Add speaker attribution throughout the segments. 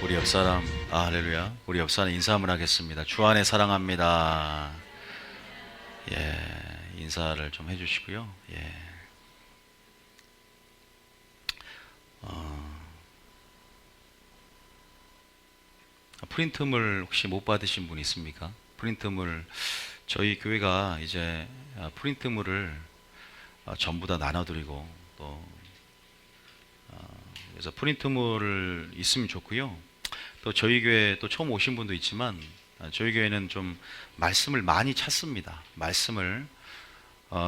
Speaker 1: 우리 옆 사람, 할렐루야. 우리 옆 사람 인사 한번 하겠습니다. 주 안에 사랑합니다. 인사를 좀 해주시고요. 프린트물 혹시 못 받으신 분 있습니까? 프린트물, 저희 교회가 이제 프린트물을 전부 다 나눠드리고 또 그래서 프린트물을 있으면 좋고요. 또 저희 교회 또 처음 오신 분도 있지만 저희 교회는 좀 말씀을 많이 찾습니다. 말씀을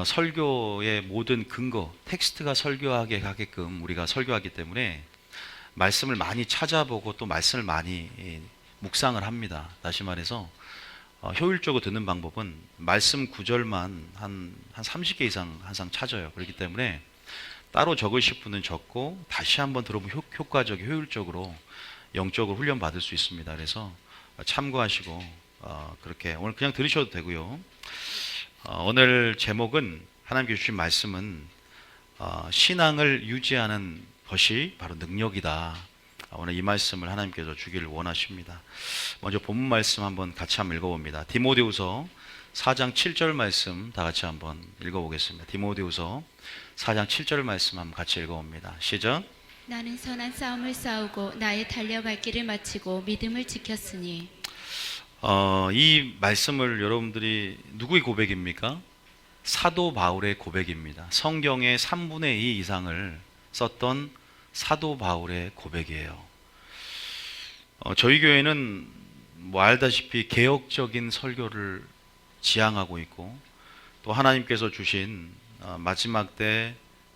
Speaker 1: 설교의 모든 근거, 텍스트가 설교하게 하게끔 우리가 설교하기 때문에 말씀을 많이 찾아보고 또 말씀을 많이 묵상을 합니다. 다시 말해서 효율적으로 듣는 방법은 말씀 구절만 한 30개 이상 항상 찾아요. 그렇기 때문에 따로 적으실 분은 적고 다시 한번 들어보면 효과적이 효율적으로 영적으로 훈련 받을 수 있습니다. 그래서 참고하시고 그렇게 오늘 그냥 들으셔도 되고요. 오늘 제목은 하나님께 주신 말씀은 신앙을 유지하는 것이 바로 능력이다. 오늘 이 말씀을 하나님께서 주기를 원하십니다. 먼저 본문 말씀 한번 같이 한번 읽어봅니다. 디모데후서 4장 7절 말씀 다 같이 한번 읽어보겠습니다. 디모데후서 4장 7절 말씀 한번 같이 읽어봅니다. 시작.
Speaker 2: 나는 선한 싸움을 싸우고 나의 달려갈 길을 마치고 믿음을 지켰으니.
Speaker 1: 이 말씀을 여러분들이 누구의 고백입니까? 사도 바울의 고백입니다. 성경의 3분의 2 이상을 썼던 사도 바울의 고백이에요. 저희 교회는 뭐 알다시피 개혁적인 설교를 지향하고 있고 또 하나님께서 주신 마지막 때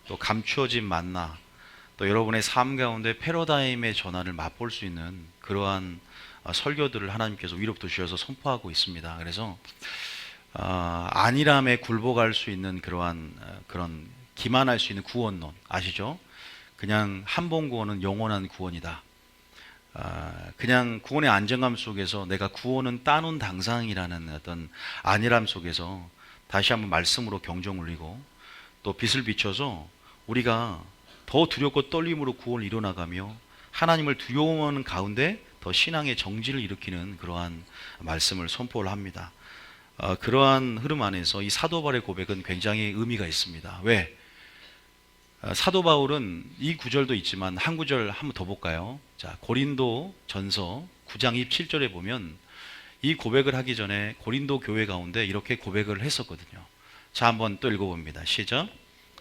Speaker 1: 또 감추어진 만나 또 여러분의 삶 가운데 패러다임의 전환을 맛볼 수 있는 그러한 설교들을 하나님께서 위로부터 주셔서 선포하고 있습니다. 그래서 안일함에 굴복할 수 있는 그런 기만할 수 있는 구원론 아시죠? 그냥 한 번 구원은 영원한 구원이다. 그냥 구원의 안정감 속에서 내가 구원은 따놓은 당상이라는 어떤 안일함 속에서 다시 한번 말씀으로 경종 울리고 또 빛을 비춰서 우리가 더 두렵고 떨림으로 구원을 이뤄나가며 하나님을 두려워하는 가운데 더 신앙의 정지를 일으키는 그러한 말씀을 선포를 합니다. 그러한 흐름 안에서 이 사도 바울의 고백은 굉장히 의미가 있습니다. 왜? 사도 바울은 이 구절도 있지만 한 구절 한번 더 볼까요? 자, 고린도 전서 9장 27절에 보면 이 고백을 하기 전에 고린도 교회 가운데 이렇게 고백을 했었거든요. 자, 한번 또 읽어봅니다. 시작.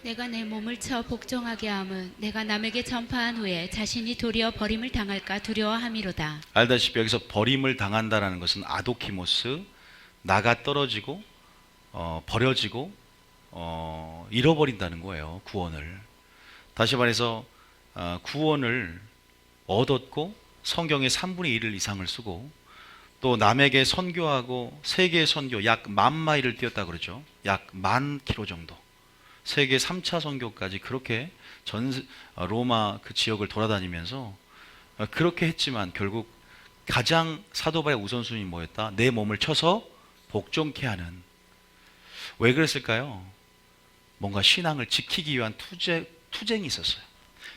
Speaker 2: 내가 내 몸을 쳐 복종하게 함은 내가 남에게 전파한 후에 자신이 도리어 버림을 당할까 두려워함이로다.
Speaker 1: 알다시피 여기서 버림을 당한다라는 것은 아도키모스, 나가 떨어지고 버려지고 잃어버린다는 거예요. 구원을. 다시 말해서 구원을 얻었고 성경의 3분의 1 이상을 쓰고 또 남에게 선교하고 세계 선교 약 10,000마일을 뛰었다 그러죠. 약 10,000km 정도. 세계 3차 선교까지 그렇게 로마 그 지역을 돌아다니면서 그렇게 했지만 결국 가장 사도 바울의 우선순위 뭐였다? 내 몸을 쳐서 복종케 하는. 왜 그랬을까요? 뭔가 신앙을 지키기 위한 투쟁이 있었어요.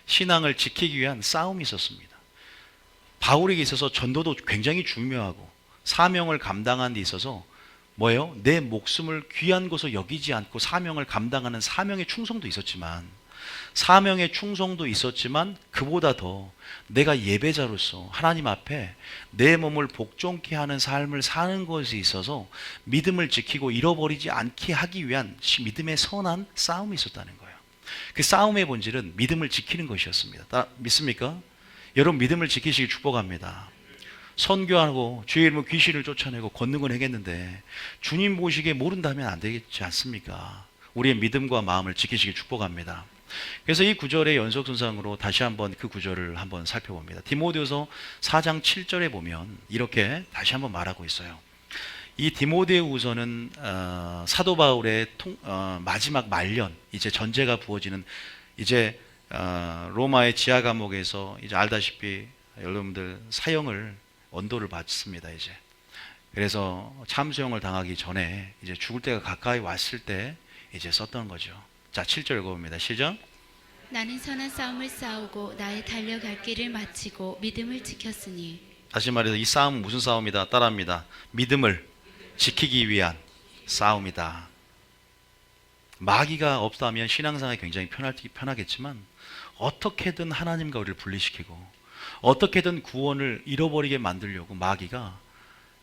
Speaker 1: 신앙을 지키기 위한 싸움이 있었습니다. 바울에게 있어서 전도도 굉장히 중요하고 사명을 감당하는 데 있어서 뭐예요? 내 목숨을 귀한 것으로 여기지 않고 사명을 감당하는 사명의 충성도 있었지만 그보다 더 내가 예배자로서 하나님 앞에 내 몸을 복종케 하는 삶을 사는 것에 있어서 믿음을 지키고 잃어버리지 않게 하기 위한 믿음의 선한 싸움이 있었다는 거예요. 그 싸움의 본질은 믿음을 지키는 것이었습니다. 믿습니까? 여러분 믿음을 지키시길 축복합니다. 선교하고 주의 이름으로 귀신을 쫓아내고 권능을 행했는데 주님 보시기에 모른다면 안 되겠지 않습니까? 우리의 믿음과 마음을 지키시길 축복합니다. 그래서 이 구절의 연속선상으로 다시 한번 그 구절을 한번 살펴봅니다. 디모데후서 4장 7절에 보면 이렇게 다시 한번 말하고 있어요. 이 디모데후서는 사도 바울의 마지막 말년, 이제 전제가 부어지는 이제 로마의 지하 감옥에서 이제 알다시피 여러분들 사형을 언도를 받습니다. 이제 그래서 참수형을 당하기 전에 이제 죽을 때가 가까이 왔을 때 이제 썼던 거죠. 자, 7절 읽어봅니다. 시작.
Speaker 2: 나는 선한 싸움을 싸우고 나의 달려갈 길을 마치고 믿음을 지켰으니.
Speaker 1: 다시 말해서 이 싸움은 무슨 싸움이다? 따라합니다. 믿음을 지키기 위한 싸움이다. 마귀가 없다면 신앙생활이 굉장히 편하겠지만 어떻게든 하나님과 우리를 분리시키고 어떻게든 구원을 잃어버리게 만들려고 마귀가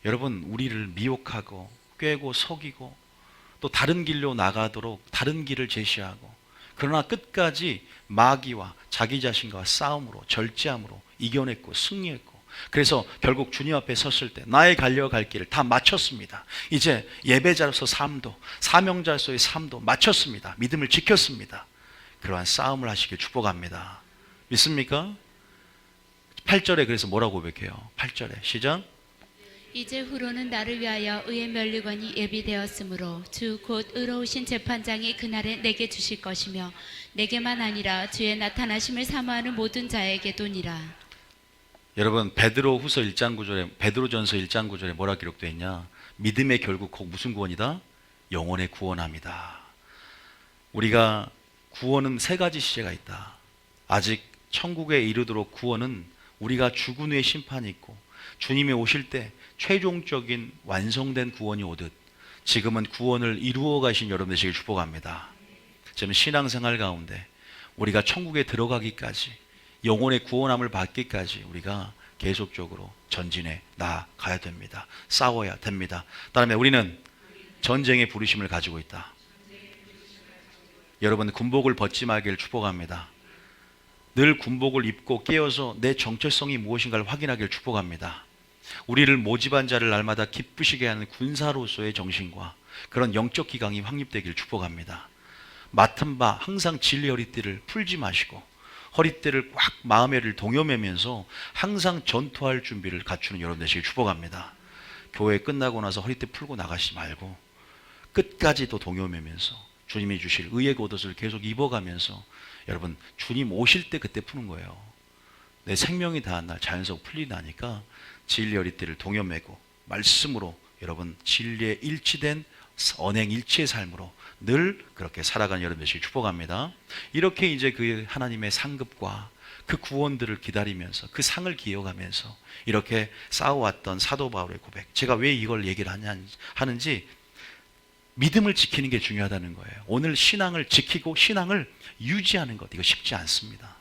Speaker 1: 여러분 우리를 미혹하고 꾀고 속이고 또 다른 길로 나가도록 다른 길을 제시하고, 그러나 끝까지 마귀와 자기 자신과 싸움으로 절제함으로 이겨냈고 승리했고, 그래서 결국 주님 앞에 섰을 때 나의 갈려갈 길을 다 마쳤습니다. 이제 예배자로서 삶도 사명자로서의 삶도 마쳤습니다. 믿음을 지켰습니다. 그러한 싸움을 하시길 축복합니다. 믿습니까? 8절에 그래서 뭐라고 고백해요? 8절에 시작.
Speaker 2: 이제 후로는 나를 위하여 의의 면류관이 예비되었으므로 주 곧 의로우신 재판장이 그날에 내게 주실 것이며 내게만 아니라 주의 나타나심을 사모하는 모든 자에게도니라.
Speaker 1: 여러분 베드로후서 1장 9절에 베드로전서 1장 9절에 뭐라 기록되어 있냐? 믿음의 결국 곧 무슨 구원이다? 영혼의 구원함이다. 우리가 구원은 세 가지 시제가 있다. 아직 천국에 이르도록 구원은 우리가 죽은 후에 심판이 있고 주님이 오실 때 최종적인 완성된 구원이 오듯 지금은 구원을 이루어 가신 여러분 되시길 축복합니다. 저는 신앙생활 가운데 우리가 천국에 들어가기까지 영혼의 구원함을 받기까지 우리가 계속적으로 전진해 나가야 됩니다. 싸워야 됩니다. 다음에 우리는 전쟁의 부르심을 가지고 있다. 여러분 군복을 벗지 말기를 축복합니다. 늘 군복을 입고 깨어서 내 정체성이 무엇인가를 확인하기를 축복합니다. 우리를 모집한 자를 날마다 기쁘시게 하는 군사로서의 정신과 그런 영적 기강이 확립되기를 축복합니다. 맡은 바 항상 진리 허리띠를 풀지 마시고 허리띠를 꽉 마음에를 동여매면서 항상 전투할 준비를 갖추는 여러분 되시길 축복합니다. 교회 끝나고 나서 허리띠 풀고 나가시지 말고 끝까지 또 동여매면서 주님이 주실 의의 겉옷을 계속 입어가면서 여러분 주님 오실 때 그때 푸는 거예요. 내 생명이 다한 날 자연스럽게 풀리다니까 진리 허리띠를 동여매고 말씀으로 여러분 진리에 일치된 언행 일치의 삶으로 늘 그렇게 살아가는 여러분 되시길 축복합니다. 이렇게 이제 그 하나님의 상급과 그 구원들을 기다리면서 그 상을 기억하면서 이렇게 싸워왔던 사도 바울의 고백. 제가 왜 이걸 얘기를 하는지 믿음을 지키는 게 중요하다는 거예요. 오늘 신앙을 지키고 신앙을 유지하는 것, 이거 쉽지 않습니다.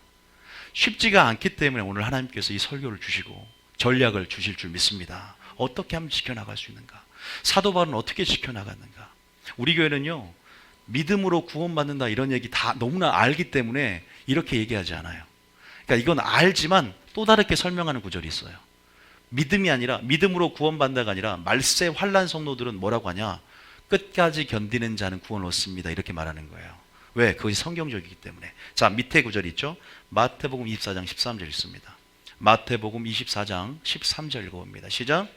Speaker 1: 쉽지가 않기 때문에 오늘 하나님께서 이 설교를 주시고 전략을 주실 줄 믿습니다. 어떻게 하면 지켜나갈 수 있는가? 사도 바울은 어떻게 지켜나갔는가? 우리 교회는요, 믿음으로 구원받는다 이런 얘기 다 너무나 알기 때문에 이렇게 얘기하지 않아요. 그러니까 이건 알지만 또 다르게 설명하는 구절이 있어요. 믿음이 아니라 믿음으로 구원받는다가 아니라 말세 환난 성도들은 뭐라고 하냐? 끝까지 견디는 자는 구원을 얻습니다. 이렇게 말하는 거예요. 왜? 그것이 성경적이기 때문에. 자, 밑에 구절 있죠? 마태복음 24장 13절 있습니다. 마태복음 24장 13절 읽어봅니다. 시작.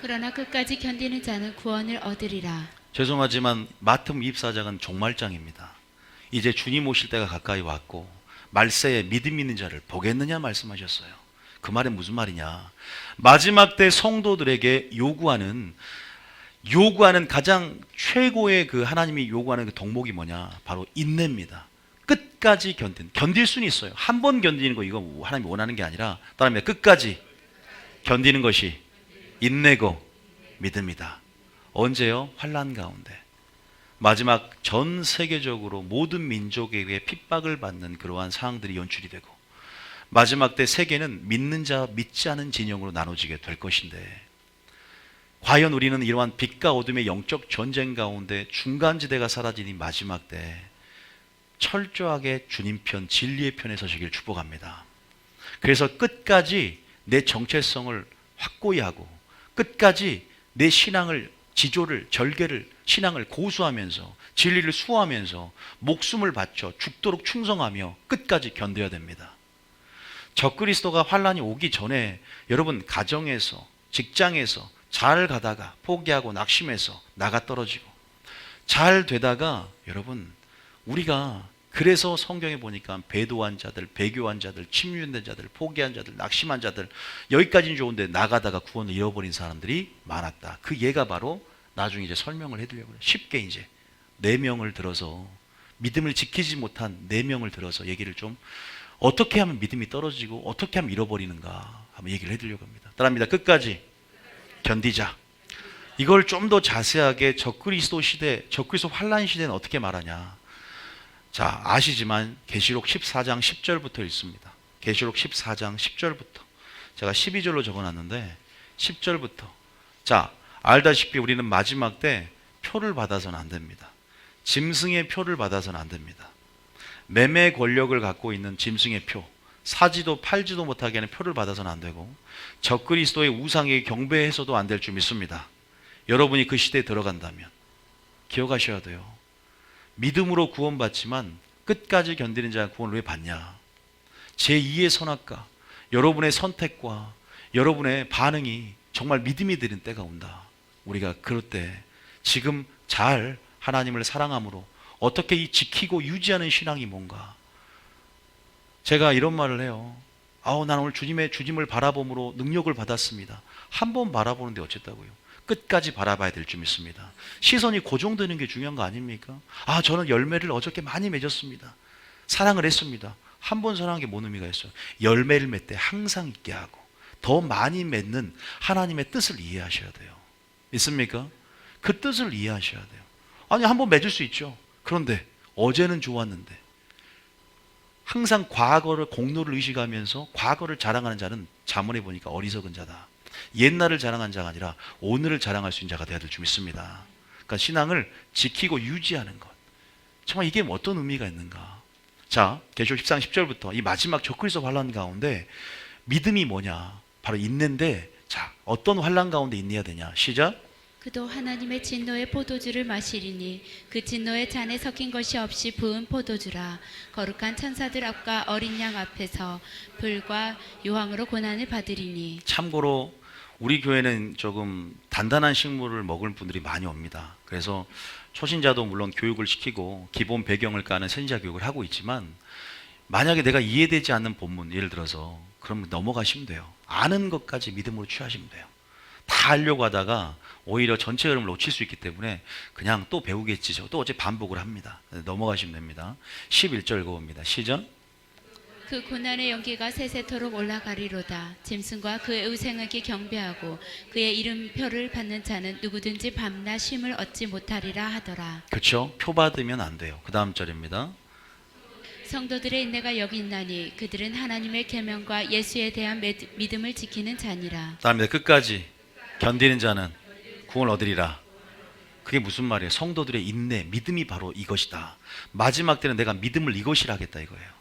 Speaker 2: 그러나 끝까지 견디는 자는 구원을 얻으리라.
Speaker 1: 죄송하지만 마태복음 24장은 종말장입니다. 이제 주님 오실 때가 가까이 왔고 말세에 믿음 있는 자를 보겠느냐 말씀하셨어요. 그 말은 무슨 말이냐? 마지막 때 성도들에게 요구하는 가장 최고의 그 하나님이 요구하는 그 덕목이 뭐냐? 바로 인내입니다. 끝까지 견딜 수는 있어요. 한 번 견디는 거 이거 하나님이 원하는 게 아니라 다음에 끝까지 견디는 것이 인내고 믿음이다. 언제요? 환난 가운데. 마지막 전 세계적으로 모든 민족에게 핍박을 받는 그러한 상황들이 연출이 되고 마지막 때 세계는 믿는 자 믿지 않은 진영으로 나눠지게 될 것인데 과연 우리는 이러한 빛과 어둠의 영적 전쟁 가운데 중간지대가 사라지니 마지막 때 철저하게 주님 편 진리의 편에 서시길 축복합니다. 그래서 끝까지 내 정체성을 확고히 하고 끝까지 내 신앙을 지조를 절개를 신앙을 고수하면서 진리를 수호하면서 목숨을 바쳐 죽도록 충성하며 끝까지 견뎌야 됩니다. 적그리스도가 환란이 오기 전에 여러분 가정에서 직장에서 잘 가다가 포기하고 낙심해서 나가 떨어지고 잘 되다가 여러분 우리가 그래서 성경에 보니까 배도한 자들, 배교한 자들, 침륜된 자들, 포기한 자들, 낙심한 자들 여기까지는 좋은데 나가다가 구원을 잃어버린 사람들이 많았다. 그 예가 바로 나중에 이제 설명을 해드리려고 해요. 쉽게 이제 4명을 들어서 믿음을 지키지 못한 4명을 들어서 얘기를 좀 어떻게 하면 믿음이 떨어지고 어떻게 하면 잃어버리는가 한번 얘기를 해드리려고 합니다. 따라합니다. 끝까지 견디자. 이걸 좀 더 자세하게 적그리스도 시대, 적그리스도 환란 시대는 어떻게 말하냐. 자, 아시지만 계시록 14장 10절부터 읽습니다. 계시록 14장 10절부터. 제가 12절로 적어놨는데 10절부터. 자, 알다시피 우리는 마지막 때 표를 받아서는 안 됩니다. 짐승의 표를 받아서는 안 됩니다. 매매 권력을 갖고 있는 짐승의 표, 사지도 팔지도 못하게 하는 표를 받아서는 안 되고 적그리스도의 우상에게 경배해서도 안 될 줄 믿습니다. 여러분이 그 시대에 들어간다면 기억하셔야 돼요. 믿음으로 구원받지만 끝까지 견디는 자가 구원을 왜 받냐. 제2의 선악과 여러분의 선택과 여러분의 반응이 정말 믿음이 되는 때가 온다. 우리가 그럴 때 지금 잘 하나님을 사랑함으로 어떻게 이 지키고 유지하는 신앙이 뭔가. 제가 이런 말을 해요. 난 오늘 주님을 바라봄으로 능력을 받았습니다. 한 번 바라보는데 어쨌다고요. 끝까지 바라봐야 될 줄 믿습니다. 시선이 고정되는 게 중요한 거 아닙니까? 저는 열매를 어저께 많이 맺었습니다. 사랑을 했습니다. 한 번 사랑한 게 뭔 의미가 있어요? 열매를 맺되 항상 있게 하고 더 많이 맺는 하나님의 뜻을 이해하셔야 돼요. 있습니까? 그 뜻을 이해하셔야 돼요. 한 번 맺을 수 있죠. 그런데 어제는 좋았는데 항상 과거를 공로를 의식하면서 과거를 자랑하는 자는 잠언에 보니까 어리석은 자다. 옛날을 자랑한 자가 아니라 오늘을 자랑할 수 있는 자가 되어야 될 줄 믿습니다. 그러니까 신앙을 지키고 유지하는 것. 정말 이게 어떤 의미가 있는가. 자, 계시록 14장 10절부터 이 마지막 적그리스도 환란 가운데 믿음이 뭐냐. 바로 있는데 자, 어떤 환란 가운데 있어야 되냐. 시작.
Speaker 2: 그도 하나님의 진노의 포도주를 마시리니 그 진노의 잔에 섞인 것이 없이 부은 포도주라. 거룩한 천사들 앞과 어린 양 앞에서 불과 유황으로 고난을 받으리니.
Speaker 1: 참고로 우리 교회는 조금 단단한 식물을 먹을 분들이 많이 옵니다. 그래서 초신자도 물론 교육을 시키고 기본 배경을 까는 선지자 교육을 하고 있지만 만약에 내가 이해되지 않는 본문 예를 들어서 그러면 넘어가시면 돼요. 아는 것까지 믿음으로 취하시면 돼요. 다 하려고 하다가 오히려 전체 흐름을 놓칠 수 있기 때문에 그냥 또 배우겠지. 또 어째 반복을 합니다. 넘어가시면 됩니다. 11절 그겁니다. 시작.
Speaker 2: 그 고난의 연기가 세세토록 올라가리로다. 짐승과 그의 의생에게 경배하고 그의 이름표를 받는 자는 누구든지 밤낮 쉼을 얻지 못하리라 하더라.
Speaker 1: 그렇죠. 표 받으면 안 돼요. 그 다음 절입니다.
Speaker 2: 성도들의 인내가 여기 있나니 그들은 하나님의 계명과 예수에 대한 믿음을 지키는 자니라.
Speaker 1: 다음에 끝까지 견디는 자는 구원을 얻으리라. 그게 무슨 말이에요? 성도들의 인내, 믿음이 바로 이것이다. 마지막 때는 내가 믿음을 이것이라 하겠다 이거예요.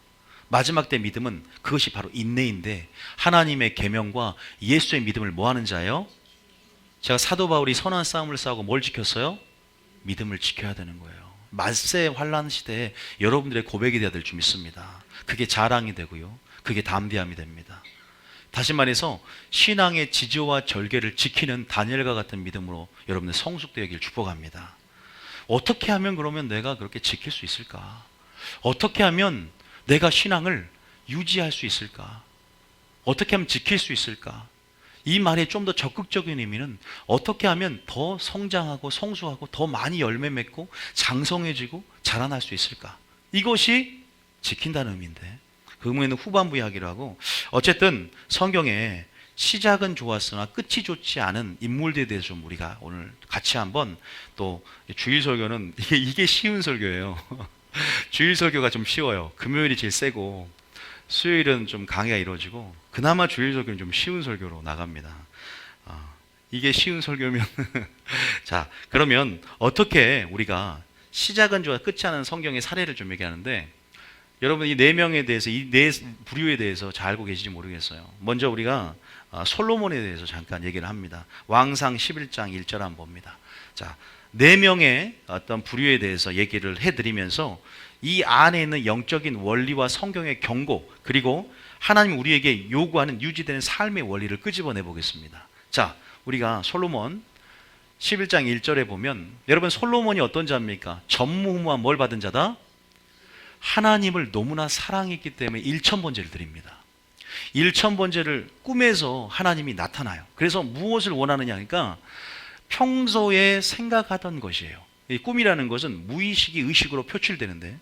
Speaker 1: 마지막 때 믿음은 그것이 바로 인내인데 하나님의 계명과 예수의 믿음을 뭐 하는 자예요? 제가 사도 바울이 선한 싸움을 싸우고 뭘 지켰어요? 믿음을 지켜야 되는 거예요. 말세 환란 시대에 여러분들의 고백이 되어야 될 줄 믿습니다. 그게 자랑이 되고요. 그게 담대함이 됩니다. 다시 말해서 신앙의 지조와 절개를 지키는 다니엘과 같은 믿음으로 여러분들 성숙되기를 축복합니다. 어떻게 하면 그러면 내가 그렇게 지킬 수 있을까? 어떻게 하면 내가 신앙을 유지할 수 있을까? 어떻게 하면 지킬 수 있을까? 이 말의 좀 더 적극적인 의미는 어떻게 하면 더 성장하고 성수하고 더 많이 열매 맺고 장성해지고 자라날 수 있을까? 이것이 지킨다는 의미인데 그 의미는 후반부 이야기를 하고 어쨌든 성경에 시작은 좋았으나 끝이 좋지 않은 인물들에 대해서 좀 우리가 오늘 같이 한번 또 주일 설교는 이게 쉬운 설교예요. 주일 설교가 좀 쉬워요. 금요일이 제일 세고 수요일은 좀 강의가 이루어지고 그나마 주일 설교는 좀 쉬운 설교로 나갑니다. 이게 쉬운 설교면 자 그러면 어떻게 우리가 시작은 좋아 끝이 않은 성경의 사례를 좀 얘기하는데 여러분 이 4명에 대해서 이 4 부류에 대해서 잘 알고 계시지 모르겠어요. 먼저 우리가 솔로몬에 대해서 잠깐 얘기를 합니다. 왕상 11장 1절 한번 봅니다. 자 4명의 어떤 부류에 대해서 얘기를 해드리면서 이 안에 있는 영적인 원리와 성경의 경고 그리고 하나님 우리에게 요구하는 유지되는 삶의 원리를 끄집어내 보겠습니다. 자 우리가 솔로몬 11장 1절에 보면 여러분 솔로몬이 어떤 자입니까? 전무후무한 뭘 받은 자다? 하나님을 너무나 사랑했기 때문에 1000번제를 드립니다. 1000번제를 꿈에서 하나님이 나타나요. 그래서 무엇을 원하느냐 하니까 평소에 생각하던 것이에요. 이 꿈이라는 것은 무의식이 의식으로 표출되는데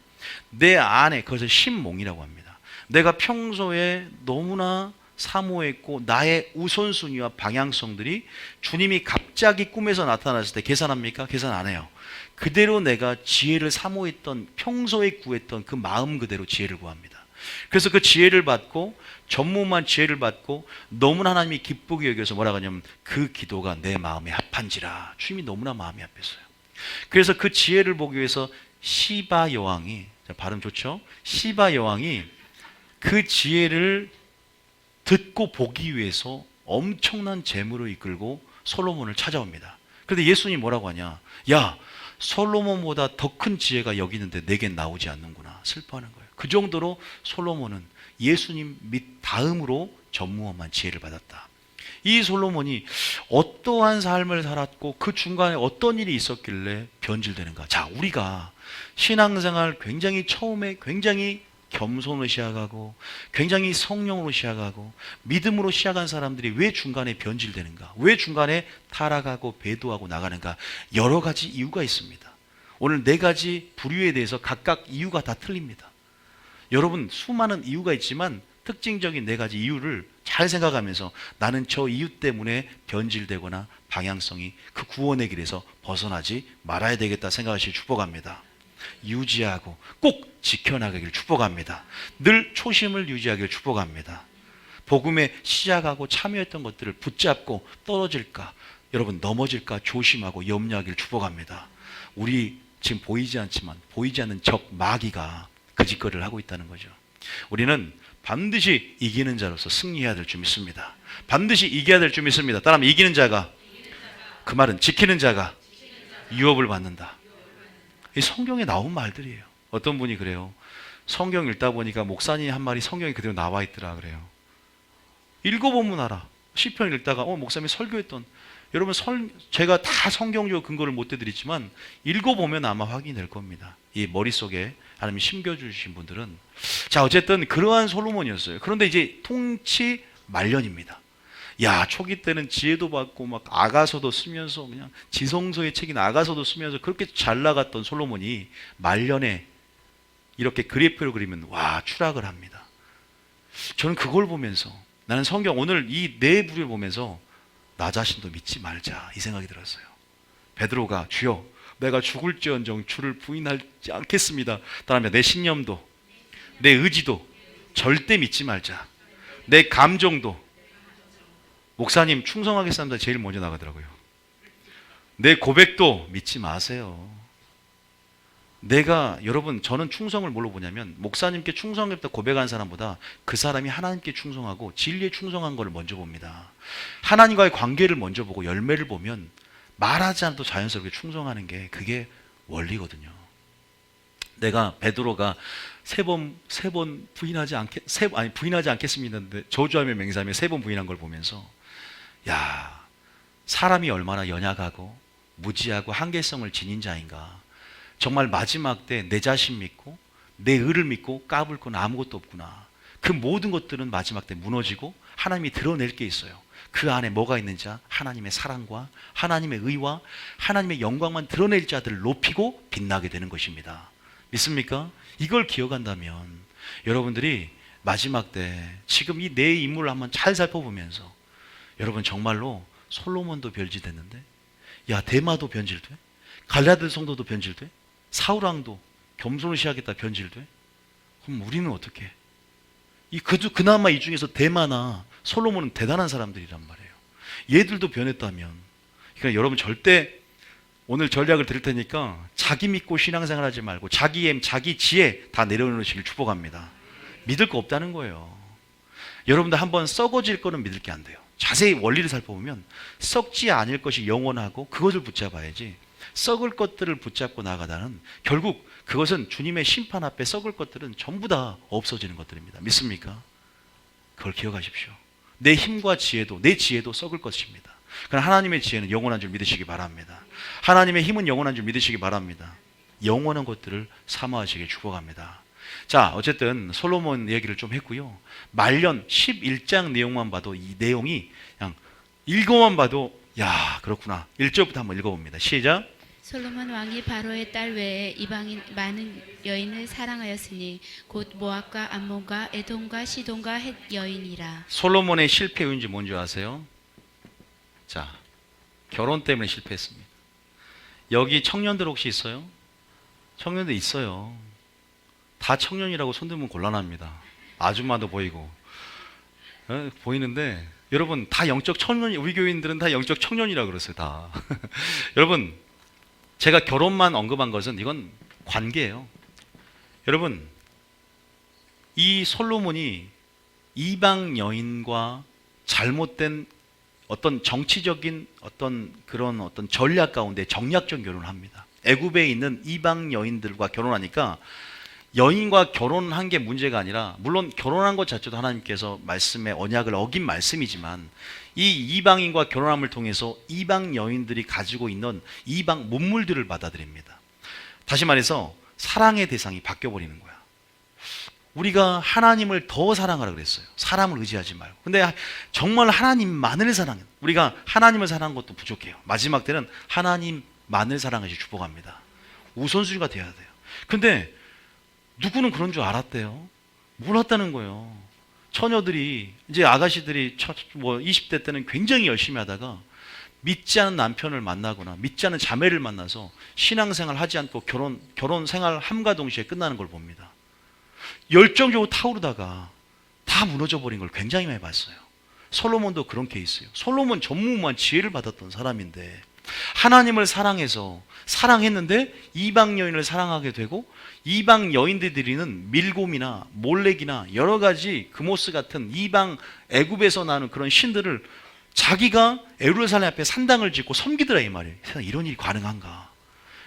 Speaker 1: 내 안에 그것을 신몽이라고 합니다. 내가 평소에 너무나 사모했고 나의 우선순위와 방향성들이 주님이 갑자기 꿈에서 나타났을 때 계산합니까? 계산 안 해요. 그대로 내가 지혜를 사모했던 평소에 구했던 그 마음 그대로 지혜를 구합니다. 그래서 그 지혜를 받고 전무한 지혜를 받고 너무나 하나님이 기쁘게 여겨서 뭐라고 하냐면 그 기도가 내 마음에 합한지라. 주님이 너무나 마음이 합했어요. 그래서 그 지혜를 보기 위해서 시바 여왕이, 발음 좋죠? 시바 여왕이 그 지혜를 듣고 보기 위해서 엄청난 재물을 이끌고 솔로몬을 찾아옵니다. 그런데 예수님이 뭐라고 하냐? 야, 솔로몬보다 더 큰 지혜가 여기 있는데 내겐 나오지 않는구나. 슬퍼하는 거예요. 그 정도로 솔로몬은 예수님 밑 다음으로 전무험한 지혜를 받았다. 이 솔로몬이 어떠한 삶을 살았고 그 중간에 어떤 일이 있었길래 변질되는가? 자, 우리가 신앙생활 굉장히 처음에 굉장히 겸손으로 시작하고 굉장히 성령으로 시작하고 믿음으로 시작한 사람들이 왜 중간에 변질되는가? 왜 중간에 타락하고 배도하고 나가는가? 여러 가지 이유가 있습니다. 오늘 4가지 부류에 대해서 각각 이유가 다 틀립니다. 여러분 수많은 이유가 있지만 특징적인 4가지 이유를 잘 생각하면서 나는 저 이유 때문에 변질되거나 방향성이 그 구원의 길에서 벗어나지 말아야 되겠다 생각하시길 축복합니다. 유지하고 꼭 지켜나가길 축복합니다. 늘 초심을 유지하길 축복합니다. 복음에 시작하고 참여했던 것들을 붙잡고 떨어질까, 여러분 넘어질까 조심하고 염려하길 축복합니다. 우리 지금 보이지 않지만 보이지 않는 적 마귀가 그 짓거리를 하고 있다는 거죠. 우리는 반드시 이기는 자로서 승리해야 될 줄 믿습니다. 반드시 이겨야 될 줄 믿습니다. 따라하면 이기는 자가, 그 말은 지키는 자가 유업을 받는다. 이 성경에 나온 말들이에요. 어떤 분이 그래요. 성경 읽다 보니까 목사님 한 말이 성경에 그대로 나와 있더라 그래요. 읽어보면 알아. 시편 읽다가 목사님이 설교했던, 여러분 제가 다 성경적 근거를 못 대드리지만 읽어보면 아마 확인이 될 겁니다. 이 머릿속에 하나님이 심겨주신 분들은. 자, 어쨌든 그러한 솔로몬이었어요. 그런데 이제 통치 말년입니다. 야, 초기 때는 지혜도 받고 막 아가서도 쓰면서 그냥 지성서의 책인 아가서도 쓰면서 그렇게 잘 나갔던 솔로몬이 말년에 이렇게 그래프를 그리면 와, 추락을 합니다. 저는 그걸 보면서 나는 성경 오늘 이 4부를 보면서 나 자신도 믿지 말자 이 생각이 들었어요. 베드로가 주여 내가 죽을지언정 주를 부인하지 않겠습니다. 따라하며 내 신념도 내 의지도 절대 믿지 말자. 내 감정도, 목사님 충성하겠습니다 제일 먼저 나가더라고요. 내 고백도 믿지 마세요. 여러분 저는 충성을 뭘로 보냐면 목사님께 충성했다 고백한 사람보다 그 사람이 하나님께 충성하고 진리에 충성한 걸 먼저 봅니다. 하나님과의 관계를 먼저 보고 열매를 보면 말하지 않아도 자연스럽게 충성하는 게 그게 원리거든요. 내가 베드로가 세 번 부인하지 않겠습니다. 저주하며 맹세하며 3번 부인한 걸 보면서 야, 사람이 얼마나 연약하고 무지하고 한계성을 지닌 자인가. 정말 마지막 때 내 자신 믿고 내 의를 믿고 까불 건 아무것도 없구나. 그 모든 것들은 마지막 때 무너지고 하나님이 드러낼 게 있어요. 그 안에 뭐가 있는지 하나님의 사랑과 하나님의 의와 하나님의 영광만 드러낼 자들을 높이고 빛나게 되는 것입니다. 믿습니까? 이걸 기억한다면 여러분들이 마지막 때 지금 이 4 인물을 한번 잘 살펴보면서 여러분 정말로 솔로몬도 변질됐는데 야, 데마도 변질돼? 갈라디 성도도 변질돼? 사울왕도 겸손을 시작했다 변질돼? 그럼 우리는 어떻게? 그나마 이 중에서 데마나 솔로몬은 대단한 사람들이란 말이에요. 얘들도 변했다면, 그러니까 여러분 절대 오늘 전략을 드릴 테니까 자기 믿고 신앙생활 하지 말고 자기 자기 지혜 다 내려놓으시길 축복합니다. 믿을 거 없다는 거예요. 여러분들 한번 썩어질 거는 믿을 게 안 돼요. 자세히 원리를 살펴보면 썩지 않을 것이 영원하고 그것을 붙잡아야지, 썩을 것들을 붙잡고 나가다는 결국 그것은 주님의 심판 앞에 썩을 것들은 전부 다 없어지는 것들입니다. 믿습니까? 그걸 기억하십시오. 내 힘과 지혜도, 내 지혜도 썩을 것입니다. 그러나 하나님의 지혜는 영원한 줄 믿으시기 바랍니다. 하나님의 힘은 영원한 줄 믿으시기 바랍니다. 영원한 것들을 사모하시길 축복합니다. 자, 어쨌든 솔로몬 얘기를 좀 했고요. 말년 11장 내용만 봐도 이 내용이 그냥 읽어만 봐도 야, 그렇구나. 1절부터 한번 읽어봅니다. 시작.
Speaker 2: 솔로몬 왕이 바로의 딸 외에 이방인 많은 여인을 사랑하였으니 곧 모압과 암몬과 에돔과 시돈과 헷 여인이라.
Speaker 1: 솔로몬의 실패 요인지 뭔지 아세요? 자, 결혼 때문에 실패했습니다. 여기 청년들 혹시 있어요? 청년들 있어요. 다 청년이라고 손들면 곤란합니다. 아줌마도 보이고 보이는데 여러분 다 영적 청년이, 우리 교인들은 다 영적 청년이라고 그랬어요. 다. 여러분, 제가 결혼만 언급한 것은 이건 관계예요. 여러분, 이 솔로몬이 이방 여인과 잘못된 어떤 정치적인 어떤 그런 어떤 전략 가운데 정략적 결혼을 합니다. 애굽에 있는 이방 여인들과 결혼하니까 여인과 결혼한 게 문제가 아니라, 물론 결혼한 것 자체도 하나님께서 말씀의 언약을 어긴 말씀이지만, 이 이방인과 결혼함을 통해서 이방 여인들이 가지고 있는 이방 문물들을 받아들입니다. 다시 말해서 사랑의 대상이 바뀌어버리는 거야. 우리가 하나님을 더 사랑하라 그랬어요. 사람을 의지하지 말고. 근데 정말 하나님만을 사랑해. 우리가 하나님을 사랑한 것도 부족해요. 마지막 때는 하나님만을 사랑하시 축복합니다. 우선순위가 돼야 돼요. 근데 누구는 그런 줄 알았대요. 몰랐다는 거예요. 처녀들이, 이제 아가씨들이 20대 때는 굉장히 열심히 하다가 믿지 않은 남편을 만나거나 믿지 않은 자매를 만나서 신앙생활 하지 않고 결혼 생활 함과 동시에 끝나는 걸 봅니다. 열정적으로 타오르다가 다 무너져 버린 걸 굉장히 많이 봤어요. 솔로몬도 그런 케이스예요. 솔로몬 전무후무한 지혜를 받았던 사람인데 하나님을 사랑해서 사랑했는데 이방 여인을 사랑하게 되고, 이방 여인들이 드리는 밀곰이나 몰렉이나 여러 가지 그모스 같은 이방 애굽에서 나는 그런 신들을 자기가 예루살렘 앞에 산당을 짓고 섬기더라 이 말이에요. 세상에 이런 일이 가능한가?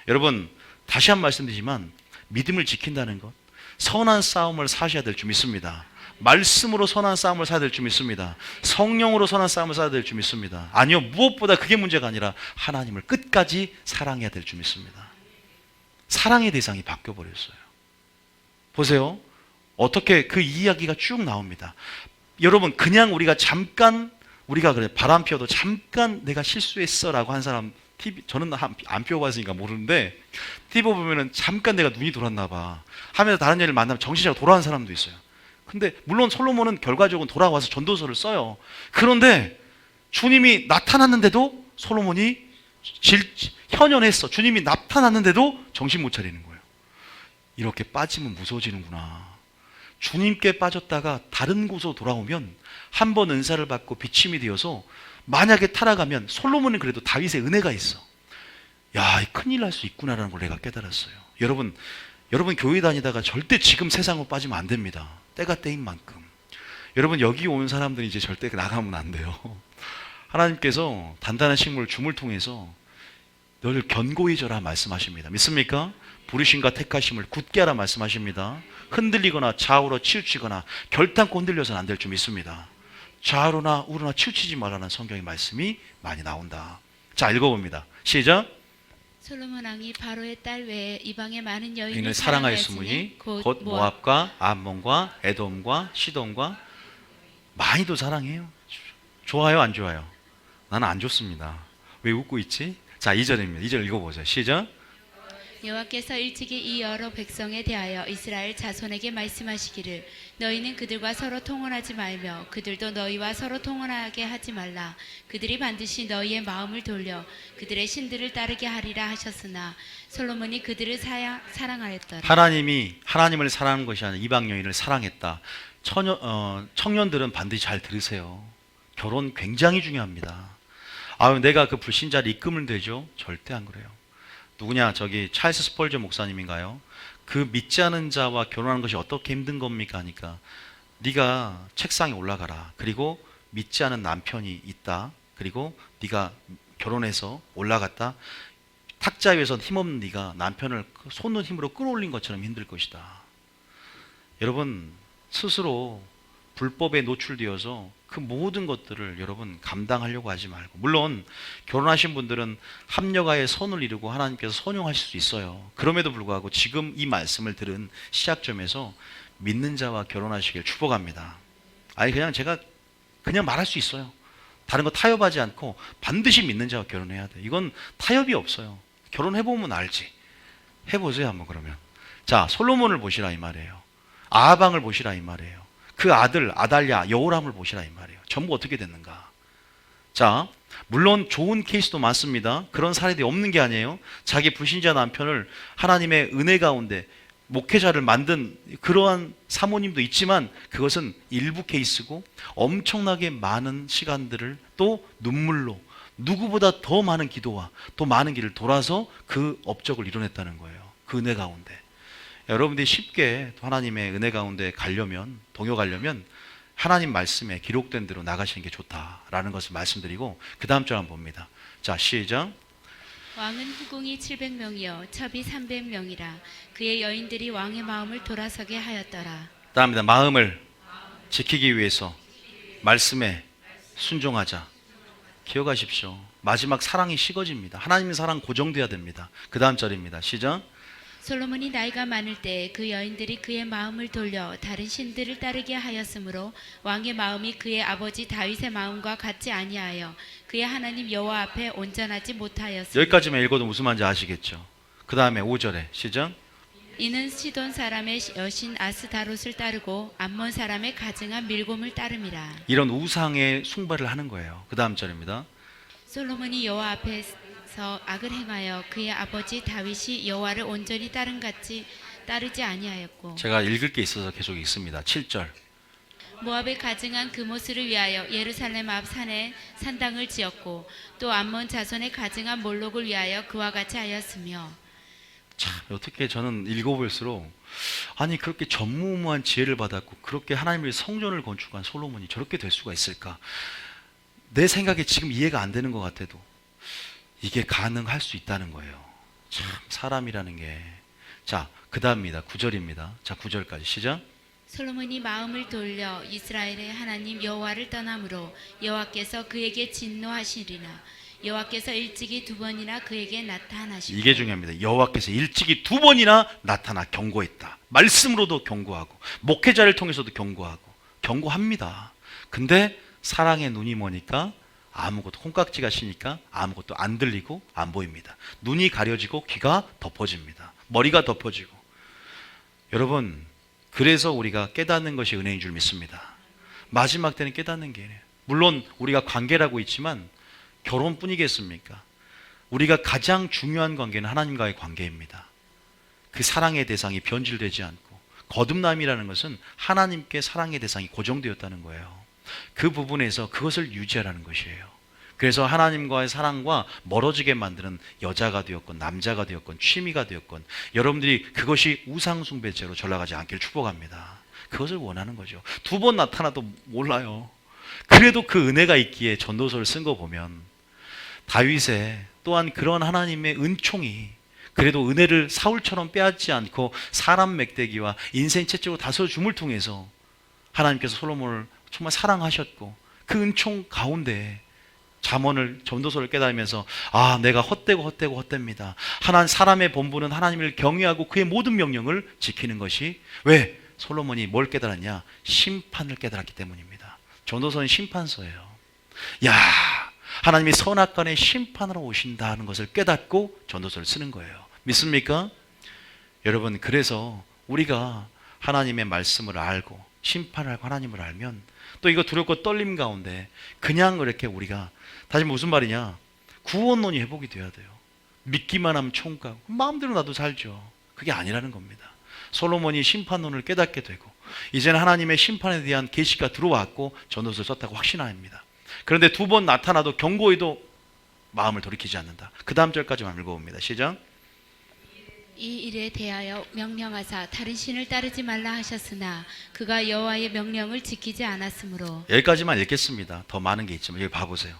Speaker 1: 여러분, 다시 한 번 말씀드리지만 믿음을 지킨다는 것, 선한 싸움을 사셔야 될 줄 믿습니다. 말씀으로 선한 싸움을 사야 될 줄 믿습니다. 성령으로 선한 싸움을 사야 될 줄 믿습니다. 아니요, 무엇보다 그게 문제가 아니라 하나님을 끝까지 사랑해야 될 줄 믿습니다. 사랑의 대상이 바뀌어버렸어요. 보세요. 어떻게 그 이야기가 쭉 나옵니다. 여러분, 그냥 우리가 잠깐, 우리가 그래 바람 피워도 잠깐 내가 실수했어 라고 한 사람 TV, 저는 안 피워봤으니까 모르는데 TV 보면은 잠깐 내가 눈이 돌았나 봐 하면서 다른 여인을 만나면 정신차리고 돌아온 사람도 있어요. 근데 물론 솔로몬은 결과적으로 돌아와서 전도서를 써요. 그런데 주님이 나타났는데도 솔로몬이 현연했어. 주님이 나타났는데도 정신 못 차리는 거예요. 이렇게 빠지면 무서워지는구나. 주님께 빠졌다가 다른 곳으로 돌아오면 한 번 은사를 받고 비침이 되어서 만약에 타락하면, 솔로몬은 그래도 다윗의 은혜가 있어. 야, 큰일 날 수 있구나라는 걸 내가 깨달았어요. 여러분 교회 다니다가 절대 지금 세상으로 빠지면 안 됩니다. 때가 때인 만큼. 여러분, 여기 온 사람들이 이제 절대 나가면 안 돼요. 하나님께서 단단한 식물 줌을 통해서 너를 견고히 져라 말씀하십니다. 믿습니까? 부르심과 택하심을 굳게 하라 말씀하십니다. 흔들리거나 좌우로 치우치거나 결단코 흔들려서는 안 될 줄 믿습니다. 좌우로나 우로나 치우치지 말라는 성경의 말씀이 많이 나온다. 자, 읽어봅니다. 시작.
Speaker 2: 솔로몬 왕이 바로의 딸 외에 이방의 많은 여인을
Speaker 1: 여인을 사랑하였으니 곧 모압과 암몬과 에돔과 시돈과, 많이도 사랑해요. 좋아요, 안 좋아요? 나는 안 좋습니다. 왜 웃고 있지? 자, 2절입니다. 2절 읽어보세요. 시작.
Speaker 2: 여호와께서 일찍이 이 여러 백성에 대하여 이스라엘 자손에게 말씀하시기를, 너희는 그들과 서로 통혼하지 말며 그들도 너희와 서로 통혼하게 하지 말라. 그들이 반드시 너희의 마음을 돌려 그들의 신들을 따르게 하리라 하셨으나 솔로몬이 그들을 사랑하였더라.
Speaker 1: 하나님이 하나님을 사랑한 것이 아니라 이방 여인을 사랑했다. 청년들은 반드시 잘 들으세요. 결혼 굉장히 중요합니다. 내가 그 불신자를 이끌면 되죠? 절대 안 그래요. 누구냐? 저기 찰스 스펄전 목사님인가요? 그 믿지 않은 자와 결혼하는 것이 어떻게 힘든 겁니까? 하니까 네가 책상에 올라가라. 그리고 믿지 않은 남편이 있다. 그리고 네가 결혼해서 올라갔다. 탁자 위에서 힘없는 네가 남편을 손의 힘으로 끌어올린 것처럼 힘들 것이다. 여러분, 스스로 불법에 노출되어서 그 모든 것들을 여러분 감당하려고 하지 말고, 물론 결혼하신 분들은 합력하에 선을 이루고 하나님께서 선용하실 수 있어요. 그럼에도 불구하고 지금 이 말씀을 들은 시작점에서 믿는 자와 결혼하시길 축복합니다. 제가 그냥 말할 수 있어요. 다른 거 타협하지 않고 반드시 믿는 자와 결혼해야 돼. 이건 타협이 없어요. 결혼해보면 알지. 해보세요 한번 그러면. 자, 솔로몬을 보시라 이 말이에요. 아하방을 보시라 이 말이에요. 그 아들 아달랴 여호람을 보시라 이 말이에요. 전부 어떻게 됐는가. 자, 물론 좋은 케이스도 많습니다. 그런 사례들이 없는 게 아니에요. 자기 불신자 남편을 하나님의 은혜 가운데 목회자를 만든 그러한 사모님도 있지만 그것은 일부 케이스고 엄청나게 많은 시간들을 또 눈물로 누구보다 더 많은 기도와 또 많은 길을 돌아서 그 업적을 이뤄냈다는 거예요. 그 은혜 가운데. 여러분들이 쉽게 하나님의 은혜 가운데 가려면, 동요가려면 하나님 말씀에 기록된 대로 나가시는 게 좋다라는 것을 말씀드리고 그 다음 절 한번 봅니다. 자, 시작.
Speaker 2: 왕은 후궁이 700명이요 첩이 300명이라 그의 여인들이 왕의 마음을 돌아서게 하였더라.
Speaker 1: 다음입니다. 마음을 지키기 위해서 말씀에 순종하자. 기억하십시오. 마지막 사랑이 식어집니다. 하나님의 사랑 고정돼야 됩니다. 그 다음 절입니다. 시작.
Speaker 2: 솔로몬이 나이가 많을 때 그 여인들이 그의 마음을 돌려 다른 신들을 따르게 하였으므로 왕의 마음이 그의 아버지 다윗의 마음과 같지 아니하여 그의 하나님 여호와 앞에 온전하지 못하였으니
Speaker 1: 여기까지만 읽어도 무슨 말인지 아시겠죠? 그 다음에 5절에 시작.
Speaker 2: 이는 시돈 사람의 여신 아스다롯을 따르고 암몬 사람의 가증한 밀곰을 따름이라.
Speaker 1: 이런 우상의 숭배를 하는 거예요. 그 다음 절입니다.
Speaker 2: 솔로몬이 여호와 앞에서 악을 행하여 그의 아버지 다윗이 여호와를 온전히 따르지 아니하였고
Speaker 1: 제가 읽을 게 있어서 계속 읽습니다. 7절.
Speaker 2: 모압의 가증한 그모스를 위하여 예루살렘 앞 산에 산당을 지었고 또 암몬 자손의 가증한 몰록을 위하여 그와 같이 하였으며.
Speaker 1: 참 어떻게 저는 읽어볼수록 아니 그렇게 전무후무한 지혜를 받았고 그렇게 하나님의 성전을 건축한 솔로몬이 저렇게 될 수가 있을까? 내 생각에 지금 이해가 안 되는 것 같아도 이게 가능할 수 있다는 거예요. 참 사람이라는 게. 자, 그 다음입니다. 9절입니다. 자, 9절까지 시작.
Speaker 2: 솔로몬이 마음을 돌려 이스라엘의 하나님 여호와를 떠나므로 여호와께서 그에게 진노하시리라. 여호와께서 일찍이 2번이나 그에게 나타나시고.
Speaker 1: 이게 중요합니다. 여호와께서 일찍이 2번이나 나타나 경고했다. 말씀으로도 경고하고 목회자를 통해서도 경고합니다. 근데 사랑의 눈이 뭐니까 아무것도 콩깍지가 시니까 아무것도 안 들리고 안 보입니다. 눈이 가려지고 귀가 덮어집니다. 머리가 덮어지고. 여러분, 그래서 우리가 깨닫는 것이 은혜인 줄 믿습니다. 마지막 때는 깨닫는 게 아니에요. 물론 우리가 관계라고 있지만 결혼뿐이겠습니까? 우리가 가장 중요한 관계는 하나님과의 관계입니다. 그 사랑의 대상이 변질되지 않고 거듭남이라는 것은 하나님께 사랑의 대상이 고정되었다는 거예요. 그 부분에서 그것을 유지하라는 것이에요. 그래서 하나님과의 사랑과 멀어지게 만드는 여자가 되었건 남자가 되었건 취미가 되었건 여러분들이 그것이 우상숭배죄로 전락하지 않기를 축복합니다. 그것을 원하는 거죠. 2번 나타나도 몰라요. 그래도 그 은혜가 있기에 전도서를 쓴 거 보면 다윗의 또한 그런 하나님의 은총이 그래도 은혜를 사울처럼 빼앗지 않고 사람 맥대기와 인생 채찍으로 다스려줌을 통해서 하나님께서 솔로몬을 정말 사랑하셨고 그 은총 가운데 잠언을 전도서를 깨달으면서 아 내가 헛되고 하나님 사람의 본분은 하나님을 경외하고 그의 모든 명령을 지키는 것이 왜 솔로몬이 뭘 깨달았냐? 심판을 깨달았기 때문입니다. 전도서는 심판서예요. 야 하나님이 선악간에 심판하러 오신다는 것을 깨닫고 전도서를 쓰는 거예요. 믿습니까? 여러분 그래서 우리가 하나님의 말씀을 알고 심판을 하고 하나님을 알면 또 이거 두렵고 떨림 가운데 그냥 그렇게 우리가 다시 무슨 말이냐 구원론이 회복이 돼야 돼요. 믿기만 하면 천국 가고 마음대로 나도 살죠. 그게 아니라는 겁니다. 솔로몬이 심판론을 깨닫게 되고 이제는 하나님의 심판에 대한 계시가 들어왔고 전도서를 썼다고 확신합니다. 그런데 2번 나타나도 경고해도 마음을 돌이키지 않는다. 그 다음 절까지만 읽어봅니다. 시작.
Speaker 2: 이 일에 대하여 명령하사 다른 신을 따르지 말라 하셨으나 그가 여호와의 명령을 지키지 않았으므로.
Speaker 1: 여기까지만 읽겠습니다. 더 많은 게 있지만 여기 봐보세요.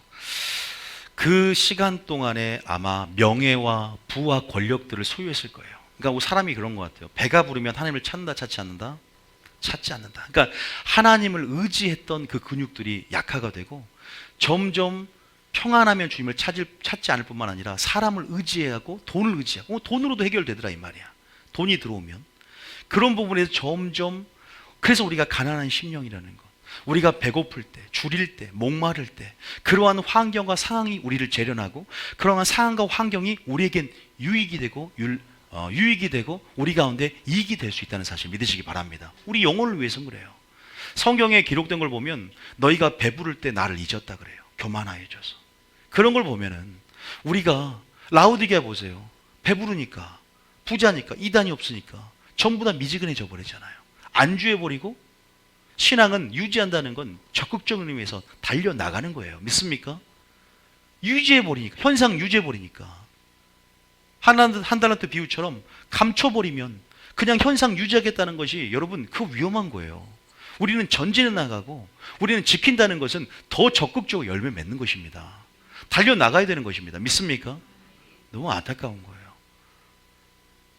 Speaker 1: 그 시간 동안에 아마 명예와 부와 권력들을 소유했을 거예요. 그러니까 사람이 그런 것 같아요. 배가 부르면 하나님을 찾는다 찾지 않는다? 찾지 않는다. 그러니까 하나님을 의지했던 그 근육들이 약화가 되고 점점 평안하면 주님을 찾지 않을 뿐만 아니라 사람을 의지하고 돈을 의지하고 돈으로도 해결되더라 이 말이야. 돈이 들어오면 그런 부분에서 점점 그래서 우리가 가난한 심령이라는 것 우리가 배고플 때 줄일 때 목마를 때 그러한 환경과 상황이 우리를 재련하고 그러한 상황과 환경이 우리에겐 유익이 되고 유익이 되고 우리 가운데 이익이 될 수 있다는 사실 믿으시기 바랍니다. 우리 영혼을 위해서 그래요. 성경에 기록된 걸 보면 너희가 배부를 때 나를 잊었다 그래요. 교만하여 져서. 그런 걸 보면은 우리가 라우디게아 보세요. 배부르니까, 부자니까, 이단이 없으니까 전부 다 미지근해져 버리잖아요. 안주해버리고 신앙은 유지한다는 건 적극적인 의미에서 달려나가는 거예요. 믿습니까? 유지해버리니까, 현상 유지해버리니까. 한 달란트 비유처럼 감춰버리면 그냥 현상 유지하겠다는 것이 여러분 그 위험한 거예요. 우리는 전진해 나가고 우리는 지킨다는 것은 더 적극적으로 열매 맺는 것입니다. 달려나가야 되는 것입니다. 믿습니까? 너무 안타까운 거예요.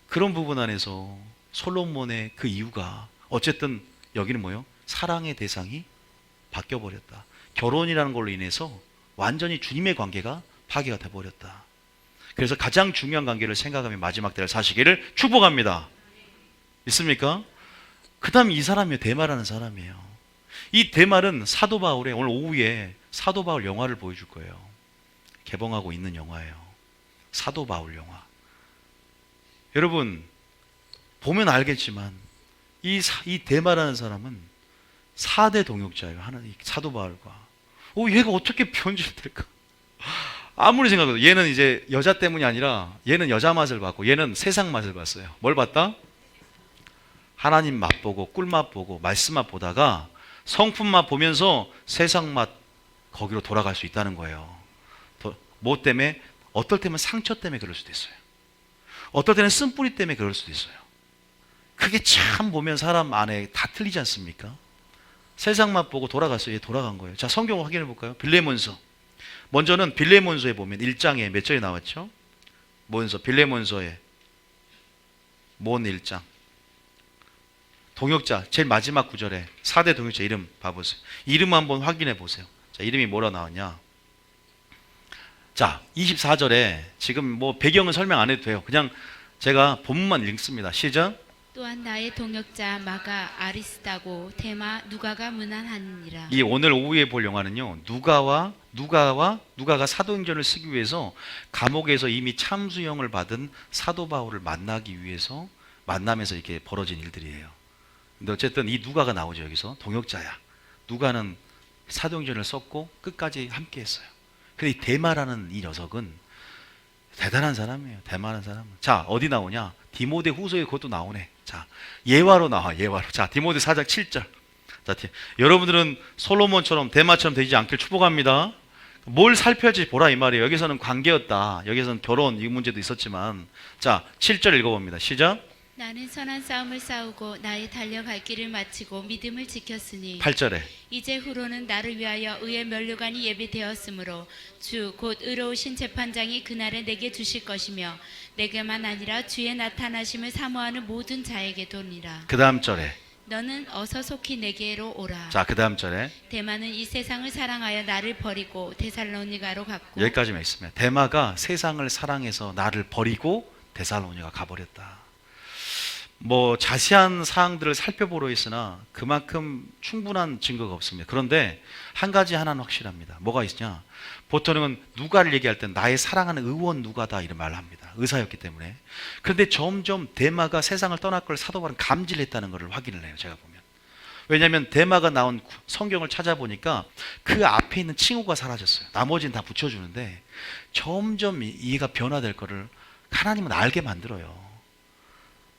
Speaker 1: 그런 부분 안에서 솔로몬의 그 이유가 어쨌든 여기는 뭐예요? 사랑의 대상이 바뀌어버렸다. 결혼이라는 걸로 인해서 완전히 주님의 관계가 파괴가 돼버렸다. 그래서 가장 중요한 관계를 생각하며 마지막 때를 사시기를 축복합니다. 믿습니까? 그 다음 이 사람이 대마라는 사람이에요. 이 대말은 사도 바울의 오늘 오후에 사도 바울 영화를 보여줄 거예요. 개봉하고 있는 영화예요. 사도 바울 영화. 여러분 보면 알겠지만 이 대마라는 사람은 4대 동역자예요. 하나님 사도 바울과. 얘가 어떻게 변질될까? 아무리 생각해도 얘는 이제 여자 때문이 아니라 얘는 여자 맛을 봤고 얘는 세상 맛을 봤어요. 뭘 봤다? 하나님 맛보고 꿀맛 보고 말씀 맛 보다가 성품 맛 보면서 세상 맛 거기로 돌아갈 수 있다는 거예요. 뭐 때문에? 어떨 때면 상처 때문에 그럴 수도 있어요. 어떨 때는 쓴뿌리 때문에 그럴 수도 있어요. 그게 참 보면 사람 안에 다 틀리지 않습니까? 세상 맛 보고 돌아갔어요. 얘 돌아간 거예요. 자, 성경 확인해 볼까요? 빌레몬서. 먼저는 빌레몬서에 보면 1장에 몇 절에 나왔죠? 뭔서? 빌레몬서에 뭔 1장 동역자 제일 마지막 구절에 4대 동역자 이름 봐보세요. 이름 한번 확인해 보세요. 자, 이름이 뭐라 나왔냐? 자, 24절에 지금 뭐 배경은 설명 안 해도 돼요. 그냥 제가 본문만 읽습니다. 시작.
Speaker 2: 또한 나의 동역자 마가 아리스다고 데마 누가가 문안하니라.
Speaker 1: 이 오늘 오후에 볼 영화는요. 누가가 사도행전을 쓰기 위해서 감옥에서 이미 참수형을 받은 사도 바울을 만나기 위해서 만나면서 이렇게 벌어진 일들이에요. 근데 어쨌든 이 누가가 나오죠. 여기서 동역자야. 누가는 사도행전을 썼고 끝까지 함께 했어요. 근데 이 데마라는 이 녀석은 대단한 사람이에요. 대마라는 사람은. 자, 어디 나오냐? 디모데 후서에 그것도 나오네. 자, 예화로 나와. 예화로. 자, 디모데 4장 7절. 자, 여러분들은 솔로몬처럼 대마처럼 되지 않길 축복합니다. 뭘 살펴야 할지 보라 이 말이에요. 여기서는 관계였다. 여기서는 결혼 이 문제도 있었지만, 자, 7절 읽어봅니다. 시작.
Speaker 2: 나는 선한 싸움을 싸우고 나의 달려갈 길을 마치고 믿음을 지켰으니
Speaker 1: 8절에
Speaker 2: 이제 후로는 나를 위하여 의의 면류관이 예비되었으므로 주 곧 의로우신 재판장이 그날에 내게 주실 것이며 내게만 아니라 주의 나타나심을 사모하는 모든 자에게 도니라.
Speaker 1: 그 다음 절에
Speaker 2: 너는 어서 속히 내게로 오라.
Speaker 1: 자, 그 다음 절에
Speaker 2: 데마는 이 세상을 사랑하여 나를 버리고 데살로니가로 갔고.
Speaker 1: 여기까지만 있습니다. 데마가 세상을 사랑해서 나를 버리고 데살로니가 가버렸다. 뭐 자세한 사항들을 살펴보려 했으나 그만큼 충분한 증거가 없습니다. 그런데 한 가지 하나는 확실합니다. 뭐가 있냐? 보통은 누가를 얘기할 때 나의 사랑하는 의원 누가다 이런 말을 합니다. 의사였기 때문에. 그런데 점점 데마가 세상을 떠날 걸 사도 바울은 감지했다는 것을 확인을 해요. 제가 보면. 왜냐하면 데마가 나온 성경을 찾아보니까 그 앞에 있는 칭호가 사라졌어요. 나머지는 다 붙여주는데 점점 이해가 변화될 거를 하나님은 알게 만들어요.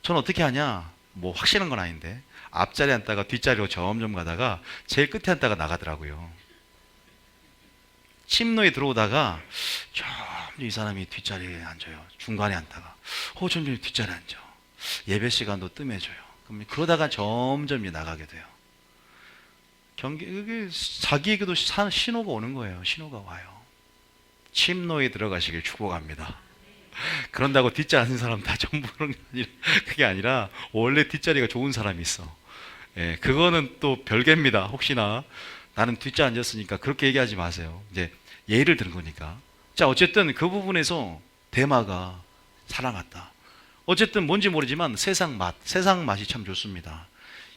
Speaker 1: 저는 어떻게 하냐? 뭐 확실한 건 아닌데 앞자리에 앉다가 뒷자리로 점점 가다가 제일 끝에 앉다가 나가더라고요. 침노에 들어오다가 점점 이 사람이 뒷자리에 앉아요. 중간에 앉다가 점점 뒷자리에 앉아. 예배 시간도 뜸해져요. 그럼 그러다가 점점 나가게 돼요. 그게 자기에게도 신호가 오는 거예요. 신호가 와요. 침노에 들어가시길 축복합니다. 그런다고 뒷자리 앉은 사람 다 전부 그런 게 아니라 원래 뒷자리가 좋은 사람이 있어. 예, 그거는 또 별개입니다. 혹시나 나는 뒷자리 앉았으니까 그렇게 얘기하지 마세요. 이제 예를 든 거니까. 자, 어쨌든 그 부분에서 데마가 살아났다. 어쨌든 뭔지 모르지만 세상 맛이 참 좋습니다.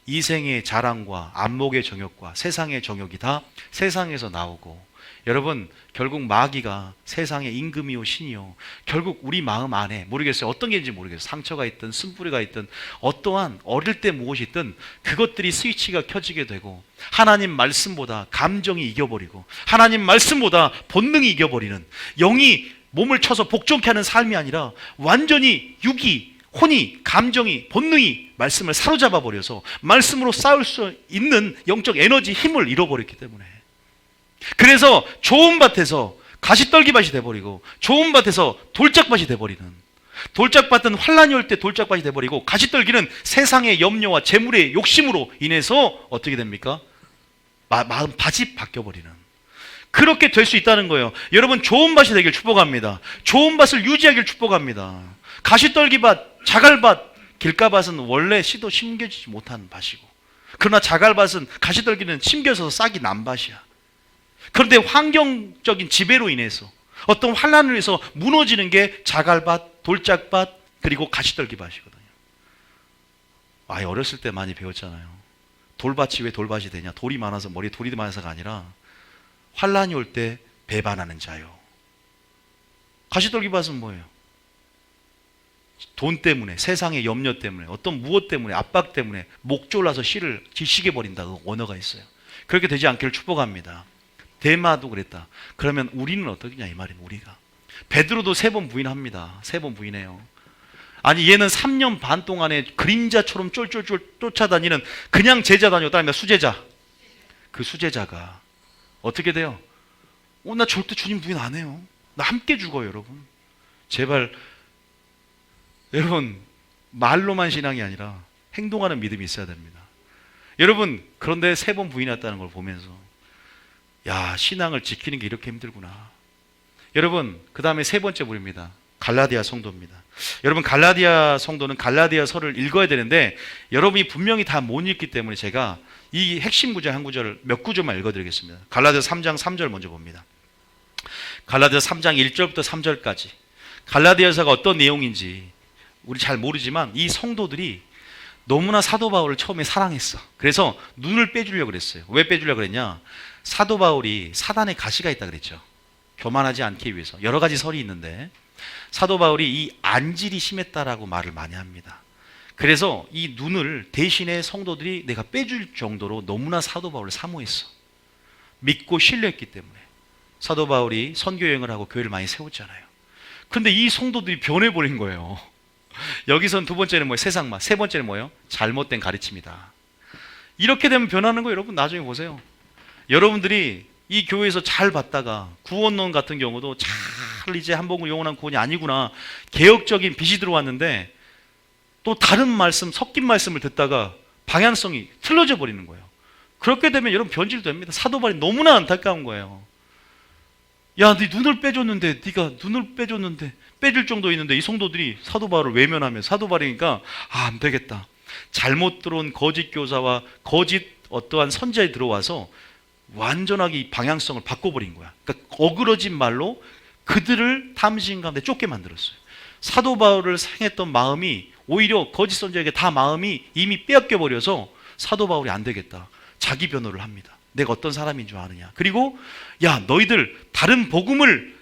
Speaker 1: 이생의 자랑과 안목의 정욕과 세상의 정욕이 다 세상에서 나오고 여러분, 결국 마귀가 세상의 임금이요 신이요, 결국 우리 마음 안에 모르겠어요. 어떤 게인지 모르겠어요. 상처가 있든 쓴뿌리가 있든 어떠한 어릴 때 무엇이 있든 그것들이 스위치가 켜지게 되고 하나님 말씀보다 감정이 이겨버리고 하나님 말씀보다 본능이 이겨버리는, 영이 몸을 쳐서 복종케 하는 삶이 아니라 완전히 육이, 혼이, 감정이, 본능이 말씀을 사로잡아 버려서 말씀으로 싸울 수 있는 영적 에너지, 힘을 잃어버렸기 때문에, 그래서 좋은 밭에서 가시떨기밭이 돼버리고 좋은 밭에서 돌짝밭이 돼버리는, 돌짝밭은 환란이 올 때 돌짝밭이 돼버리고 가시떨기는 세상의 염려와 재물의 욕심으로 인해서 어떻게 됩니까? 마음 밭이 바뀌어버리는, 그렇게 될 수 있다는 거예요. 여러분, 좋은 밭이 되길 축복합니다. 좋은 밭을 유지하길 축복합니다. 가시떨기밭, 자갈밭, 길가밭은 원래 씨도 심겨지지 못하는 밭이고, 그러나 자갈밭은, 가시떨기는 심겨서 싹이 난 밭이야. 그런데 환경적인 지배로 인해서 어떤 환란을 위해서 무너지는 게 자갈밭, 돌짝밭, 그리고 가시떨기밭이거든요. 아예 어렸을 때 많이 배웠잖아요. 돌밭이 왜 돌밭이 되냐? 돌이 많아서, 머리에 돌이 많아서가 아니라 환란이 올 때 배반하는 자요. 가시떨기밭은 뭐예요? 돈 때문에, 세상의 염려 때문에, 어떤 무엇 때문에, 압박 때문에 목 졸라서 씨를 지시게 버린다. 그 언어가 있어요. 그렇게 되지 않기를 축복합니다. 데마도 그랬다. 그러면 우리는 어떠냐 이 말이에요. 우리가 베드로도 3번 부인합니다. 3번 부인해요. 아니, 얘는 3년 반 동안에 그림자처럼 쫄쫄쫄 쫓아다니는 그냥 제자 다녔다. 수제자. 그 수제자가 어떻게 돼요? 나 절대 주님 부인 안 해요. 나 함께 죽어요. 여러분, 제발, 여러분, 말로만 신앙이 아니라 행동하는 믿음이 있어야 됩니다. 여러분, 그런데 3번 부인했다는 걸 보면서, 야, 신앙을 지키는 게 이렇게 힘들구나. 여러분, 그 다음에 3번째 부류입니다. 갈라디아 성도입니다. 여러분, 갈라디아 성도는 갈라디아서를 읽어야 되는데 여러분이 분명히 다 못 읽기 때문에 제가 이 핵심 구절 한 구절을 몇 구절만 읽어드리겠습니다. 갈라디아 3장 3절 먼저 봅니다. 갈라디아 3장 1절부터 3절까지 갈라디아서가 어떤 내용인지 우리 잘 모르지만 이 성도들이 너무나 사도 바울을 처음에 사랑했어. 그래서 눈을 빼주려고 그랬어요. 왜 빼주려고 그랬냐? 사도 바울이 사단의 가시가 있다 그랬죠. 교만하지 않기 위해서. 여러 가지 설이 있는데 사도 바울이 이 안질이 심했다라고 말을 많이 합니다. 그래서 이 눈을 대신에 성도들이 내가 빼줄 정도로 너무나 사도 바울을 사모했어. 믿고 신뢰했기 때문에. 사도 바울이 선교 여행을 하고 교회를 많이 세웠잖아요. 근데 이 성도들이 변해버린 거예요. 여기선 2번째는 뭐예요? 세상만. 3번째는 뭐예요? 잘못된 가르침이다. 이렇게 되면 변하는 거예요. 여러분, 나중에 보세요. 여러분들이 이 교회에서 잘 봤다가 구원론 같은 경우도 잘 이제 한복을 영원한 구원이 아니구나, 개혁적인 빛이 들어왔는데 또 다른 말씀, 섞인 말씀을 듣다가 방향성이 틀어져 버리는 거예요. 그렇게 되면 여러분 변질됩니다. 사도 바울이 너무나 안타까운 거예요. 야, 네 눈을 빼줬는데, 네가 눈을 빼줬는데 빼줄 정도 있는데 이 성도들이 사도 바울을 외면하면, 사도 바울이니까 안 되겠다. 잘못 들어온 거짓 교사와 거짓 어떠한 선지자에 들어와서 완전하게 이 방향성을 바꿔버린 거야. 그러니까 어그러진 말로 그들을 탐심 가운데 쫓게 만들었어요. 사도 바울을 사랑했던 마음이 오히려 거짓 선지자에게 다 마음이 이미 빼앗겨 버려서 사도 바울이 안 되겠다. 자기 변호를 합니다. 내가 어떤 사람인 줄 아느냐. 그리고 야, 너희들 다른 복음을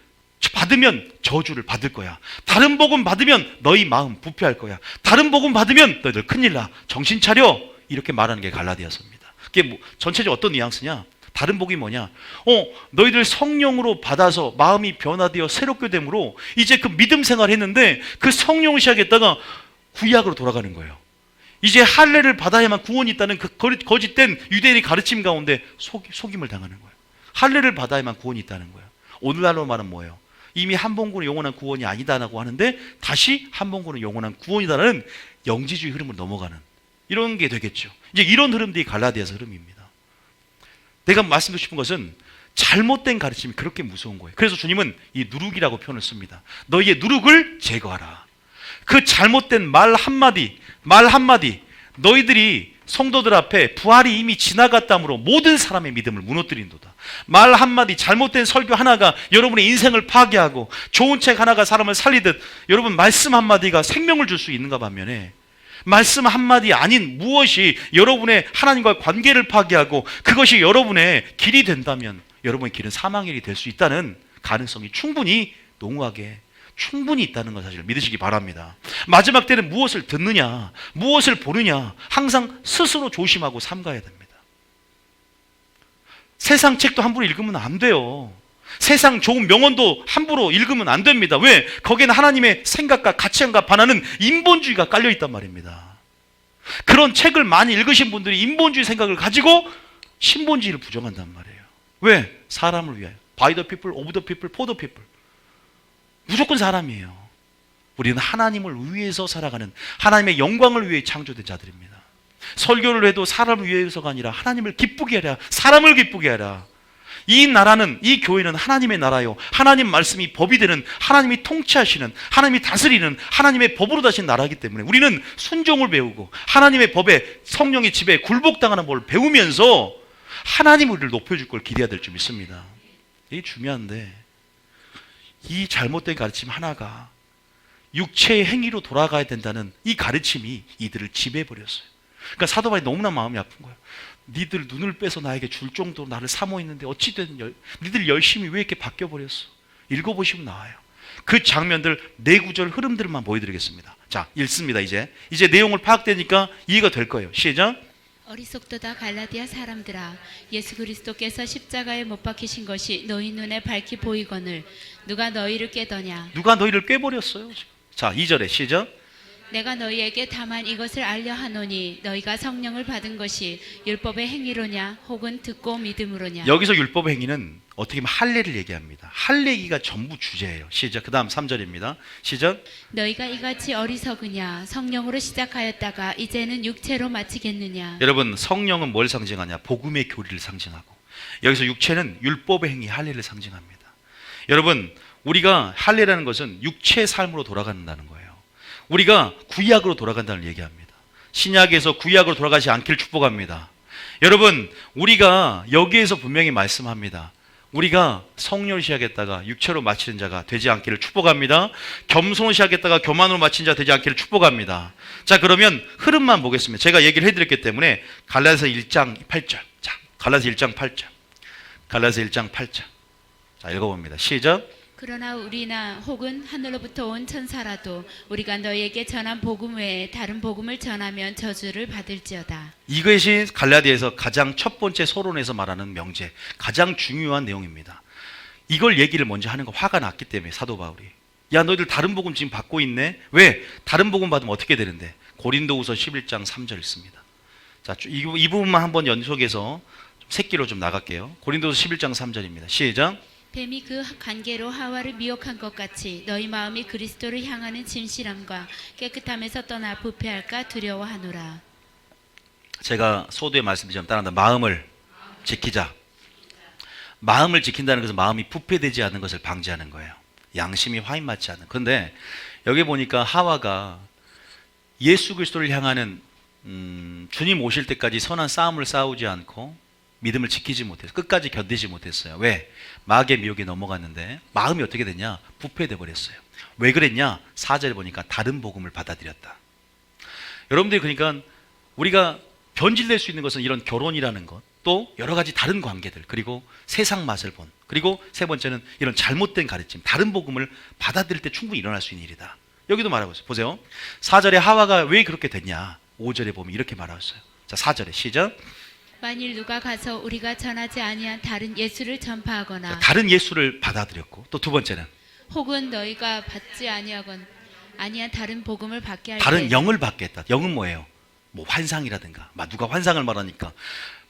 Speaker 1: 받으면 저주를 받을 거야. 다른 복음 받으면 너희 마음 부패할 거야. 다른 복음 받으면 너희들 큰일 나. 정신 차려. 이렇게 말하는 게 갈라디아서입니다. 그게 전체적으로 어떤 뉘앙스냐? 다른 복이 뭐냐? 너희들 성령으로 받아서 마음이 변화되어 새롭게 됨으로 이제 그 믿음 생활을 했는데 그 성령을 시작했다가 구약으로 돌아가는 거예요. 이제 할례를 받아야만 구원이 있다는 그 거짓된 유대인의 가르침 가운데 속임을 당하는 거예요. 할례를 받아야만 구원이 있다는 거예요. 오늘날로 말은 뭐예요? 이미 한 번구는 영원한 구원이 아니다라고 하는데 다시 한 번구는 영원한 구원이다라는 영지주의 흐름으로 넘어가는 이런 게 되겠죠. 이제 이런 흐름들이 갈라디아서 흐름입니다. 내가 말씀드리고 싶은 것은 잘못된 가르침이 그렇게 무서운 거예요. 그래서 주님은 이 누룩이라고 표현을 씁니다. 너희의 누룩을 제거하라. 그 잘못된 말 한마디 너희들이 성도들 앞에 부활이 이미 지나갔다므로 모든 사람의 믿음을 무너뜨린도다. 말 한마디, 잘못된 설교 하나가 여러분의 인생을 파괴하고 좋은 책 하나가 사람을 살리듯 여러분 말씀 한마디가 생명을 줄 수 있는가 반면에 말씀 한마디 아닌 무엇이 여러분의 하나님과의 관계를 파괴하고 그것이 여러분의 길이 된다면 여러분의 길은 사망의 길이 될 수 있다는 가능성이 충분히 농후하게 충분히 있다는 것 사실 믿으시기 바랍니다. 마지막 때는 무엇을 듣느냐, 무엇을 보느냐 항상 스스로 조심하고 삼가야 됩니다. 세상 책도 함부로 읽으면 안 돼요. 세상 좋은 명언도 함부로 읽으면 안 됩니다. 왜? 거기에는 하나님의 생각과 가치관과 반하는 인본주의가 깔려 있단 말입니다. 그런 책을 많이 읽으신 분들이 인본주의 생각을 가지고 신본주의를 부정한단 말이에요. 왜? 사람을 위하여. By the people, of the people, for the people. 무조건 사람이에요. 우리는 하나님을 위해서 살아가는, 하나님의 영광을 위해 창조된 자들입니다. 설교를 해도 사람을 위해서가 아니라 하나님을 기쁘게 하라, 사람을 기쁘게 하라. 이 나라는, 이 교회는 하나님의 나라요, 하나님 말씀이 법이 되는, 하나님이 통치하시는, 하나님이 다스리는 하나님의 법으로 다신 나라이기 때문에 우리는 순종을 배우고 하나님의 법에, 성령의 지배에 굴복당하는 법을 배우면서 하나님 우리를 높여줄 걸 기대해야 될 줄 믿습니다. 이게 중요한데 이 잘못된 가르침 하나가 육체의 행위로 돌아가야 된다는 이 가르침이 이들을 지배해버렸어요. 그러니까 사도 바울이 너무나 마음이 아픈 거예요. 니들 눈을 빼서 나에게 줄 정도로 나를 사모했는데 어찌된 니들 열심히 왜 이렇게 바뀌어버렸어? 읽어보시면 나와요. 그 장면들, 네 구절 흐름들만 보여드리겠습니다. 자, 읽습니다. 이제 내용을 파악되니까 이해가 될 거예요. 시작.
Speaker 2: 어리석도다 갈라디아 사람들아, 예수 그리스도께서 십자가에 못 박히신 것이 너희 눈에 밝히 보이거늘 누가 너희를 깨더냐?
Speaker 1: 누가 너희를 꿰버렸어요? 자, 2절에 시작.
Speaker 2: 내가 너희에게 다만 이것을 알려 하노니 너희가 성령을 받은 것이 율법의 행위로냐 혹은 듣고 믿음으로냐.
Speaker 1: 여기서 율법의 행위는 어떻게 보면 할례를 얘기합니다. 할례기가 전부 주제예요. 시작. 그 다음 3절입니다. 시작.
Speaker 2: 너희가 이같이 어리석으냐? 성령으로 시작하였다가 이제는 육체로 마치겠느냐?
Speaker 1: 여러분, 성령은 뭘 상징하냐? 복음의 교리를 상징하고, 여기서 육체는 율법의 행위, 할례를 상징합니다. 여러분, 우리가 할례라는 것은 육체의 삶으로 돌아간다는 거예요. 우리가 구약으로 돌아간다는 얘기합니다. 신약에서 구약으로 돌아가지 않기를 축복합니다. 여러분, 우리가 여기에서 분명히 말씀합니다. 우리가 성령을 시작했다가 육체로 마치는 자가 되지 않기를 축복합니다. 겸손을 시작했다가 교만으로 마친 자가 되지 않기를 축복합니다. 자, 그러면 흐름만 보겠습니다. 제가 얘기를 해드렸기 때문에 갈라디아서 1장 8절. 자, 갈라디아서 1장 8절. 갈라디아서 1장 8절. 자, 읽어봅니다. 시작.
Speaker 2: 그러나 우리나 혹은 하늘로부터 온 천사라도 우리가 너희에게 전한 복음 외에 다른 복음을 전하면 저주를 받을지어다.
Speaker 1: 이것이 갈라디아에서 가장 첫 번째 서론에서 말하는 명제, 가장 중요한 내용입니다. 이걸 얘기를 먼저 하는 거 화가 났기 때문에 사도 바울이, 야 너희들 다른 복음 지금 받고 있네? 왜? 다른 복음 받으면 어떻게 되는데? 고린도후서 11장 3절 읽습니다. 자, 이 부분만 한번 연속해서 새끼로 좀 나갈게요. 고린도후서 11장 3절입니다. 시작.
Speaker 2: 뱀이 그 관계로 하와를 미혹한 것 같이 너희 마음이 그리스도를 향하는 진실함과 깨끗함에서 떠나 부패할까 두려워하노라.
Speaker 1: 제가 소두에 말씀드리자면 따라한다. 마음을 지키자. 마음을 지킨다는 것은 마음이 부패되지 않는 것을 방지하는 거예요. 양심이 화인 맞지 않는. 그런데 여기 보니까 하와가 예수 그리스도를 향하는 주님 오실 때까지 선한 싸움을 싸우지 않고 믿음을 지키지 못해서 끝까지 견디지 못했어요. 왜? 마귀의 미혹에 넘어갔는데 마음이 어떻게 됐냐? 부패돼 버렸어요. 왜 그랬냐? 4절에 보니까 다른 복음을 받아들였다. 여러분들이 그러니까 우리가 변질될 수 있는 것은 이런 결혼이라는 것, 또 여러 가지 다른 관계들, 그리고 세상 맛을 본, 그리고 세 번째는 이런 잘못된 가르침, 다른 복음을 받아들일 때 충분히 일어날 수 있는 일이다. 여기도 말하고 있어요. 보세요. 4절에 하와가 왜 그렇게 됐냐? 5절에 보면 이렇게 말하고 있어요. 자, 4절에 시작.
Speaker 2: 만일 누가 가서 우리가 전하지 아니한 다른 예수를 전파하거나
Speaker 1: 다른 예수를 받아들였고, 또 두 번째는
Speaker 2: 혹은 너희가 받지 아니한 다른 복음을 받게 할
Speaker 1: 다른
Speaker 2: 때
Speaker 1: 영을 받게 했다. 영은 뭐예요? 뭐 환상이라든가, 누가 환상을 말하니까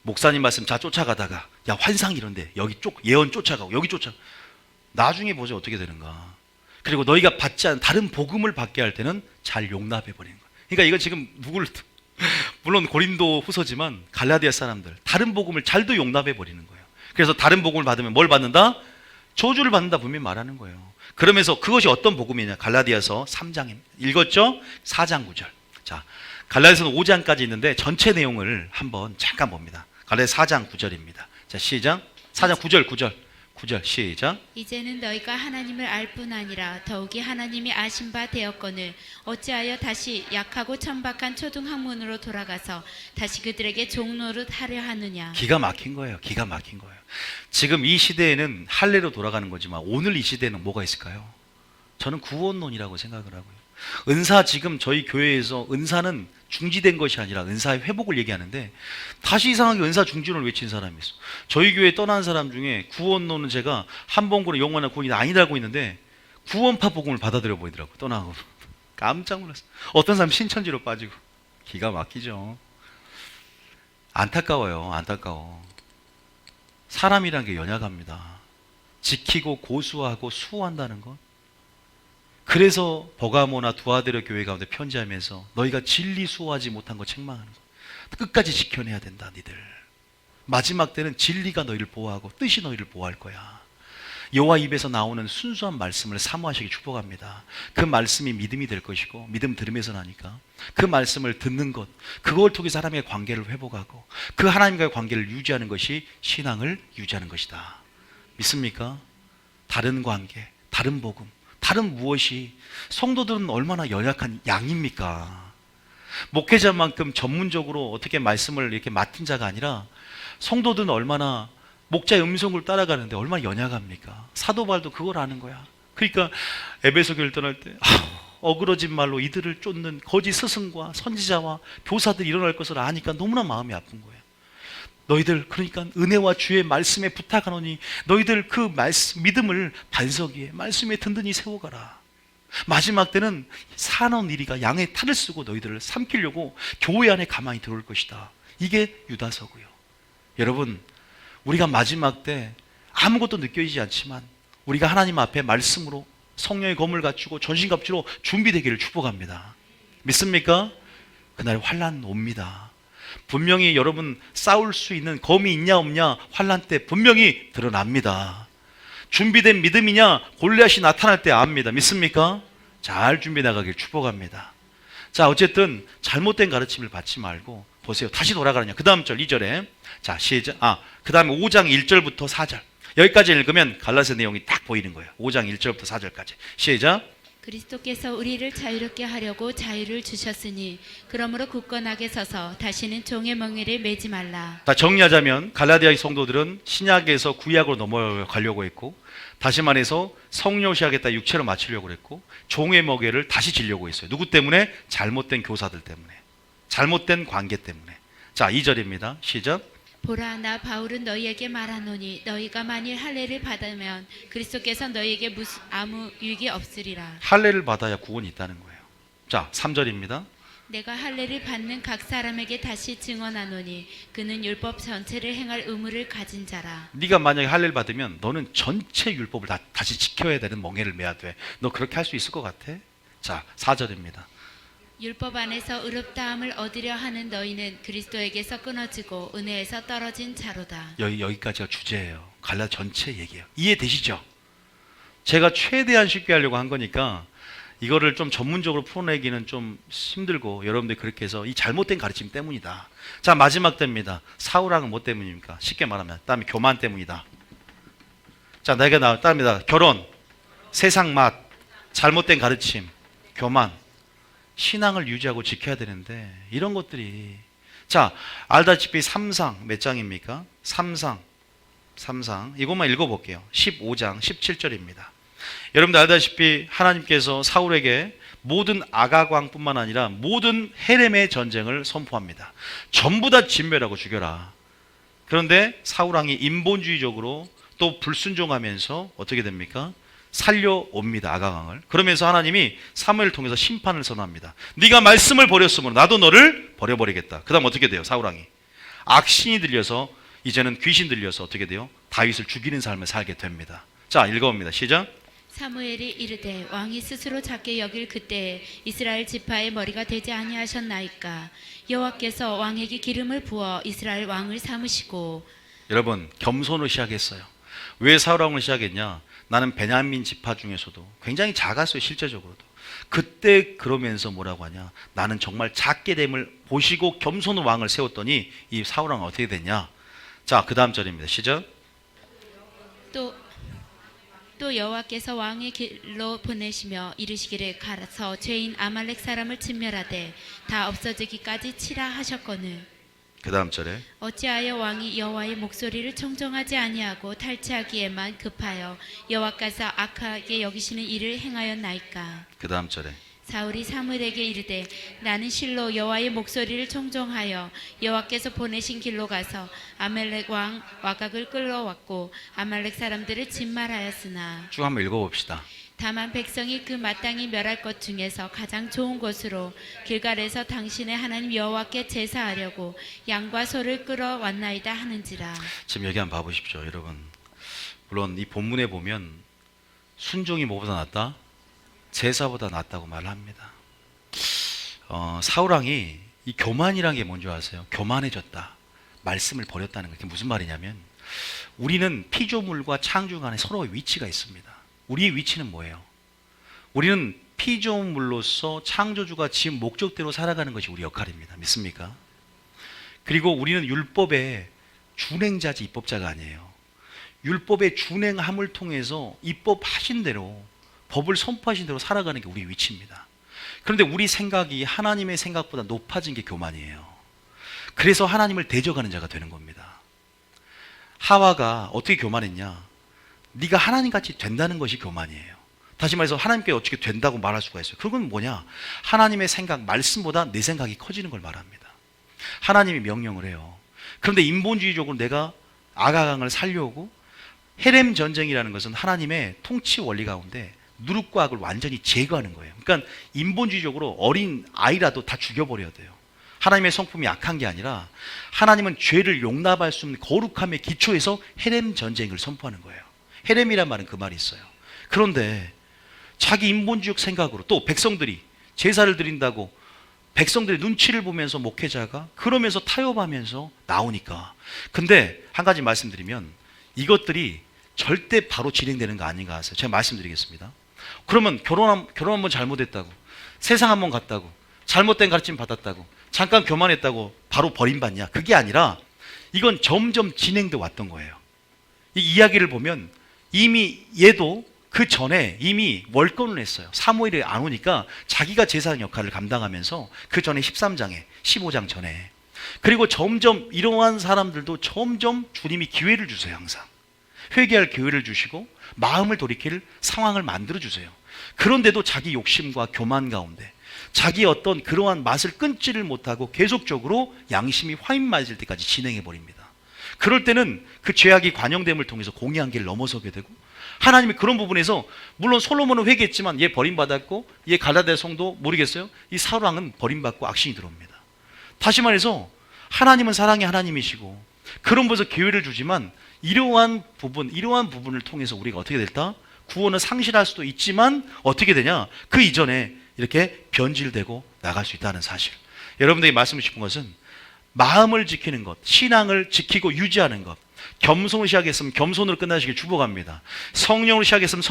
Speaker 1: 목사님 말씀 자 쫓아가다가 야 환상 이런데 여기 예언 쫓아가고 여기 쫓아. 나중에 보죠 어떻게 되는가. 그리고 너희가 받지 않은 다른 복음을 받게 할 때는 잘 용납해 버리는 거예요. 그러니까 이건 지금 누구를 물론 고린도 후서지만 갈라디아 사람들 다른 복음을 잘도 용납해 버리는 거예요. 그래서 다른 복음을 받으면 뭘 받는다? 저주를 받는다 분명히 말하는 거예요. 그러면서 그것이 어떤 복음이냐? 갈라디아서 3장 읽었죠? 4장 9절. 자, 갈라디아서는 5장까지 있는데 전체 내용을 한번 잠깐 봅니다. 갈라디아 4장 9절입니다. 자, 시작. 4장 9절 9절 시작.
Speaker 2: 이제는 너희가 하나님을 알 뿐 아니라 더욱이 하나님이 아신 바 되었거늘 어찌하여 다시 약하고 천박한 초등학문으로 돌아가서 다시 그들에게 종노릇 하려 하느냐.
Speaker 1: 기가 막힌 거예요. 기가 막힌 거예요. 지금 이 시대에는 할례로 돌아가는 거지만 오늘 이 시대에는 뭐가 있을까요? 저는 구원론이라고 생각을 하고요. 은사, 지금 저희 교회에서 은사는 중지된 것이 아니라 은사의 회복을 얘기하는데 다시 이상하게 은사 중지론을 외친 사람이 있어. 저희 교회에 떠난 사람 중에 구원론은 제가 한 번 구원 영원한 구원이 아니라고 있는데 구원파 복음을 받아들여 보이더라고요. 떠나고 깜짝 놀랐어요. 어떤 사람 신천지로 빠지고. 기가 막히죠. 안타까워요. 안타까워. 사람이란 게 연약합니다. 지키고 고수하고 수호한다는 것. 그래서 버가모나 두아데르 교회 가운데 편지하면서 너희가 진리 수호하지 못한 거 책망하는 거. 끝까지 지켜내야 된다, 니들. 마지막 때는 진리가 너희를 보호하고 뜻이 너희를 보호할 거야. 여호와 입에서 나오는 순수한 말씀을 사모하시기 축복합니다. 그 말씀이 믿음이 될 것이고 믿음 들음에서 나니까 그 말씀을 듣는 것, 그걸 통해 사람의 관계를 회복하고 그 하나님과의 관계를 유지하는 것이 신앙을 유지하는 것이다. 믿습니까? 다른 관계, 다른 복음, 다른 무엇이 성도들은 얼마나 연약한 양입니까? 목회자만큼 전문적으로 어떻게 말씀을 이렇게 맡은 자가 아니라 성도들은 얼마나 목자의 음성을 따라가는데 얼마나 연약합니까? 사도 바울도 그걸 아는 거야. 그러니까 에베소 교회를 떠날 때 어그러진 말로 이들을 쫓는 거짓 스승과 선지자와 교사들이 일어날 것을 아니까 너무나 마음이 아픈 거예요. 너희들 그러니까 은혜와 주의 말씀에 부탁하노니 너희들 그 말씀, 믿음을 반석 위에 말씀에 든든히 세워가라. 마지막 때는 사나운 일이가 양의 탈을 쓰고 너희들을 삼키려고 교회 안에 가만히 들어올 것이다. 이게 유다서고요. 여러분, 우리가 마지막 때 아무것도 느껴지지 않지만 우리가 하나님 앞에 말씀으로 성령의 검을 갖추고 전신갑주로 준비되기를 축복합니다. 믿습니까? 그날 환난 옵니다. 분명히 여러분 싸울 수 있는 검이 있냐 없냐 환난 때 분명히 드러납니다. 준비된 믿음이냐 골리앗이 나타날 때 압니다. 믿습니까? 잘 준비 나가길 축복합니다. 자, 어쨌든 잘못된 가르침을 받지 말고 보세요. 다시 돌아가느냐. 그 다음 절 2절에 자 시작. 그 다음에 5장 1절부터 4절 여기까지 읽으면 갈라디아 내용이 딱 보이는 거예요. 5장 1절부터 4절까지 시작.
Speaker 2: 그리스도께서 우리를 자유롭게 하려고 자유를 주셨으니 그러므로 굳건하게 서서 다시는 종의 멍에를 매지 말라.
Speaker 1: 자, 정리하자면 갈라디아 성도들은 신약에서 구약으로 넘어가려고 했고 다시 말해서 성령시하겠다 육체로 맞추려고 했고 종의 먹이를 다시 지려고 했어요. 누구 때문에? 잘못된 교사들 때문에, 잘못된 관계 때문에. 자, 2절입니다. 시작.
Speaker 2: 보라, 나 바울은 너희에게 말하노니 너희가 만일 할례를 받으면 그리스도께서 너희에게 아무 유익이 없으리라.
Speaker 1: 할례를 받아야 구원이 있다는 거예요. 자, 3절입니다.
Speaker 2: 내가 할례를 받는 각 사람에게 다시 증언하노니 그는 율법 전체를 행할 의무를 가진 자라.
Speaker 1: 네가 만약에 할례를 받으면 너는 전체 율법을 다시 지켜야 되는 멍에를 매야 돼. 너 그렇게 할 수 있을 것 같아? 자, 4절입니다.
Speaker 2: 율법 안에서 의롭다함을 얻으려 하는 너희는 그리스도에게서 끊어지고 은혜에서 떨어진 자로다.
Speaker 1: 여기까지가 주제예요. 갈라디아 전체 얘기예요. 이해되시죠? 제가 최대한 쉽게 하려고 한 거니까 이거를 좀 전문적으로 풀어내기는 좀 힘들고 여러분들이 그렇게 해서 이 잘못된 가르침 때문이다. 자, 마지막 때입니다. 사울왕은 뭐 때문입니까? 쉽게 말하면 다음에 교만 때문이다. 자, 내가 다음이다. 결혼, 세상 맛, 잘못된 가르침, 교만. 신앙을 유지하고 지켜야 되는데 이런 것들이 자, 알다시피 3상 몇 장입니까? 3상 이것만 읽어볼게요. 15장 17절입니다. 여러분들 알다시피 하나님께서 사울에게 모든 아가광뿐만 아니라 모든 헤렘의 전쟁을 선포합니다. 전부 다 진멸하고 죽여라. 그런데 사울왕이 인본주의적으로 또 불순종하면서 어떻게 됩니까? 살려옵니다. 아가강을. 그러면서 하나님이 사무엘을 통해서 심판을 선언합니다. 네가 말씀을 버렸으므로 나도 너를 버려버리겠다. 그 다음 어떻게 돼요? 사울왕이 악신이 들려서 이제는 귀신 들려서 어떻게 돼요? 다윗을 죽이는 삶을 살게 됩니다. 자, 읽어봅니다. 시작.
Speaker 2: 사무엘이 이르되 왕이 스스로 작게 여길 그때에 이스라엘 지파의 머리가 되지 아니하셨나이까. 여호와께서 왕에게 기름을 부어 이스라엘 왕을 삼으시고.
Speaker 1: 여러분, 겸손으로 시작했어요. 왜 사울왕을 시작했냐? 나는 베냐민 지파 중에서도 굉장히 작았어요. 실제적으로도. 그때 그러면서 뭐라고 하냐? 나는 정말 작게 됨을 보시고 겸손으로 왕을 세웠더니 이 사울왕은 어떻게 됐냐? 자, 그 다음 절입니다. 시작.
Speaker 2: 또 또 여호와께서 왕의 길로 보내시며 이르시기를 가서 죄인 아말렉 사람을 진멸하되 다 없어지기까지 치라 하셨거늘
Speaker 1: 그 다음 절에
Speaker 2: 어찌하여 왕이 여호와의 목소리를 청정하지 아니하고 탈취하기에만 급하여 여호와께서 악하게 여기시는 일을 행하였나이까.
Speaker 1: 그 다음 절에
Speaker 2: 사울이 사무엘에게 이르되 나는 실로 여호와의 목소리를 청종하여 여호와께서 보내신 길로 가서 아말렉 왕 와각을 끌어왔고 아말렉 사람들을 진말하였으나
Speaker 1: 쭉 한번 읽어봅시다.
Speaker 2: 다만 백성이 그 마땅히 멸할 것 중에서 가장 좋은 곳으로 길갈에서 당신의 하나님 여호와께 제사하려고 양과 소를 끌어왔나이다 하는지라.
Speaker 1: 지금 여기 한번 봐보십시오, 여러분. 물론 이 본문에 보면 순종이 뭐보다 낫다? 제사보다 낫다고 말을 합니다. 사울왕이 이 교만이라는 게 뭔지 아세요? 교만해졌다. 말씀을 버렸다는 거. 그게 무슨 말이냐면 우리는 피조물과 창조 간에 서로의 위치가 있습니다. 우리의 위치는 뭐예요? 우리는 피조물로서 창조주가 지은 목적대로 살아가는 것이 우리 역할입니다. 믿습니까? 그리고 우리는 율법의 준행자지 입법자가 아니에요. 율법의 준행함을 통해서 입법하신 대로 법을 선포하신 대로 살아가는 게 우리 위치입니다. 그런데 우리 생각이 하나님의 생각보다 높아진 게 교만이에요. 그래서 하나님을 대적하는 자가 되는 겁니다. 하와가 어떻게 교만했냐? 네가 하나님같이 된다는 것이 교만이에요. 다시 말해서 하나님께 어떻게 된다고 말할 수가 있어요. 그건 뭐냐? 하나님의 생각, 말씀보다 내 생각이 커지는 걸 말합니다. 하나님이 명령을 해요. 그런데 인본주의적으로 내가 아가강을 살려오고 헤렘 전쟁이라는 것은 하나님의 통치 원리 가운데 누룩과 악을 완전히 제거하는 거예요. 그러니까 인본주의적으로 어린 아이라도 다 죽여버려야 돼요. 하나님의 성품이 악한 게 아니라 하나님은 죄를 용납할 수 없는 거룩함의 기초에서 헤렘 전쟁을 선포하는 거예요. 헤렘이란 말은 그 말이 있어요. 그런데 자기 인본주의적 생각으로 또 백성들이 제사를 드린다고 백성들의 눈치를 보면서 목회자가 그러면서 타협하면서 나오니까. 근데 한 가지 말씀드리면 이것들이 절대 바로 진행되는 거 아닌가 하세요. 제가 말씀드리겠습니다. 그러면 결혼 한번 잘못했다고, 세상 한번 갔다고, 잘못된 가르침 받았다고, 잠깐 교만했다고 바로 버림받냐? 그게 아니라 이건 점점 진행돼 왔던 거예요. 이 이야기를 보면 이미 얘도 그 전에 이미 월권을 했어요. 사무엘이 안 오니까 자기가 제사장 역할을 감당하면서 그 전에 13장에 15장 전에. 그리고 점점 이러한 사람들도 점점 주님이 기회를 주세요. 항상 회개할 기회를 주시고 마음을 돌이킬 상황을 만들어 주세요. 그런데도 자기 욕심과 교만 가운데 자기 어떤 그러한 맛을 끊지를 못하고 계속적으로 양심이 화인 맞을 때까지 진행해 버립니다. 그럴 때는 그 죄악이 관영됨을 통해서 공의 한계를 넘어서게 되고, 하나님이 그런 부분에서 물론 솔로몬은 회개했지만 얘 버림받았고, 얘 갈라디아 성도 모르겠어요? 이 사울왕은 버림받고 악신이 들어옵니다. 다시 말해서 하나님은 사랑의 하나님이시고 그런 곳에서 기회를 주지만 이러한 부분을 통해서 우리가 어떻게 될까? 구원을 상실할 수도 있지만 어떻게 되냐? 그 이전에 이렇게 변질되고 나갈 수 있다는 사실. 여러분들에게 말씀드리고 싶은 것은 마음을 지키는 것, 신앙을 지키고 유지하는 것, 겸손으로 시작했으면 겸손으로 끝나시길 축복합니다. 성령으로 시작했으면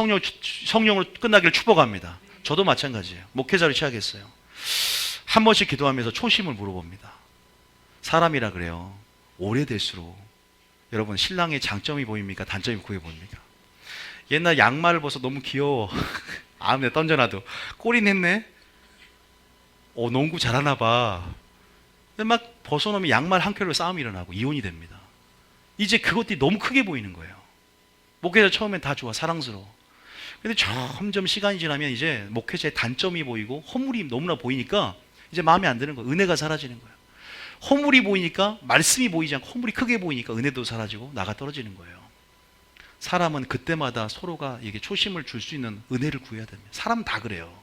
Speaker 1: 성령으로 끝나기를 축복합니다. 저도 마찬가지예요. 목회자로 시작했어요. 한 번씩 기도하면서 초심을 물어봅니다. 사람이라 그래요. 오래될수록 여러분 신랑의 장점이 보입니까? 단점이 보입니까? 옛날 양말을 벗어 너무 귀여워. 아무데 던져놔도 꼴이 냈네. 농구 잘하나 봐. 근데 막 벗어놓으면 양말 한 켤레로 싸움이 일어나고 이혼이 됩니다. 이제 그것들이 너무 크게 보이는 거예요. 목회자 처음엔 다 좋아, 사랑스러워. 근데 점점 시간이 지나면 이제 목회자의 단점이 보이고 허물이 너무나 보이니까 이제 마음에 안 드는 거예요. 은혜가 사라지는 거예요. 허물이 보이니까 말씀이 보이지 않고 허물이 크게 보이니까 은혜도 사라지고 나가 떨어지는 거예요. 사람은 그때마다 서로가 이게 초심을 줄 수 있는 은혜를 구해야 됩니다. 사람은 다 그래요.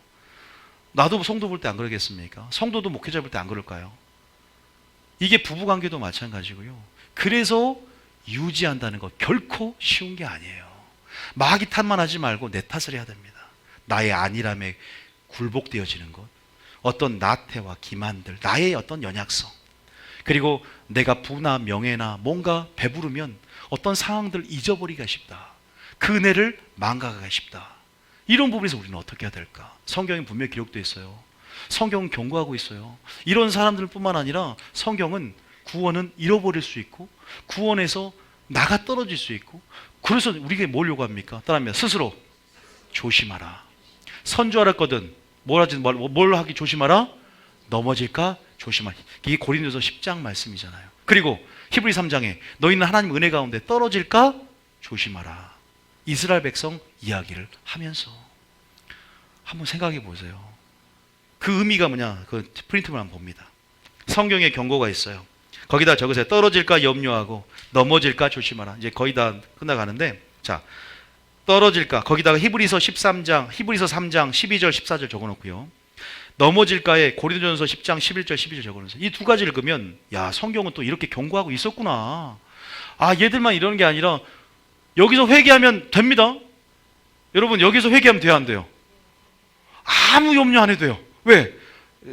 Speaker 1: 나도 성도 볼 때 안 그러겠습니까? 성도도 목회자 볼 때 안 그럴까요? 이게 부부관계도 마찬가지고요. 그래서 유지한다는 것 결코 쉬운 게 아니에요. 마귀 탓만 하지 말고 내 탓을 해야 됩니다. 나의 안일함에 굴복되어지는 것, 어떤 나태와 기만들, 나의 어떤 연약성, 그리고 내가 부나 명예나 뭔가 배부르면 어떤 상황들을 잊어버리기가 쉽다. 그 은혜를 망각하기가 쉽다. 이런 부분에서 우리는 어떻게 해야 될까? 성경에 분명히 기록되어 있어요. 성경은 경고하고 있어요. 이런 사람들뿐만 아니라 성경은 구원은 잃어버릴 수 있고 구원에서 나가 떨어질 수 있고, 그래서 우리에게 뭘 요구합니까? 따라하면 스스로 조심하라. 선조하랬거든. 뭘 하기 조심하라? 넘어질까 조심하라. 이게 고린도서 10장 말씀이잖아요. 그리고 히브리 3장에 너희는 하나님 은혜 가운데 떨어질까 조심하라. 이스라엘 백성 이야기를 하면서 한번 생각해 보세요. 그 의미가 뭐냐? 그 프린트만 한번 봅니다. 성경에 경고가 있어요. 거기다 적으세요. 떨어질까 염려하고 넘어질까 조심하라. 이제 거의 다 끝나가는데, 자, 떨어질까 거기다가 히브리서 13장, 히브리서 3장 12절 14절 적어놓고요. 넘어질까에 고린도전서 10장 11절 12절 적어놓으세요. 이 두 가지를 읽으면 야, 성경은 또 이렇게 경고하고 있었구나. 아, 얘들만 이러는 게 아니라 여기서 회개하면 됩니다. 여러분, 여기서 회개하면 돼요, 안 돼요? 아무 염려 안 해도 돼요. 왜?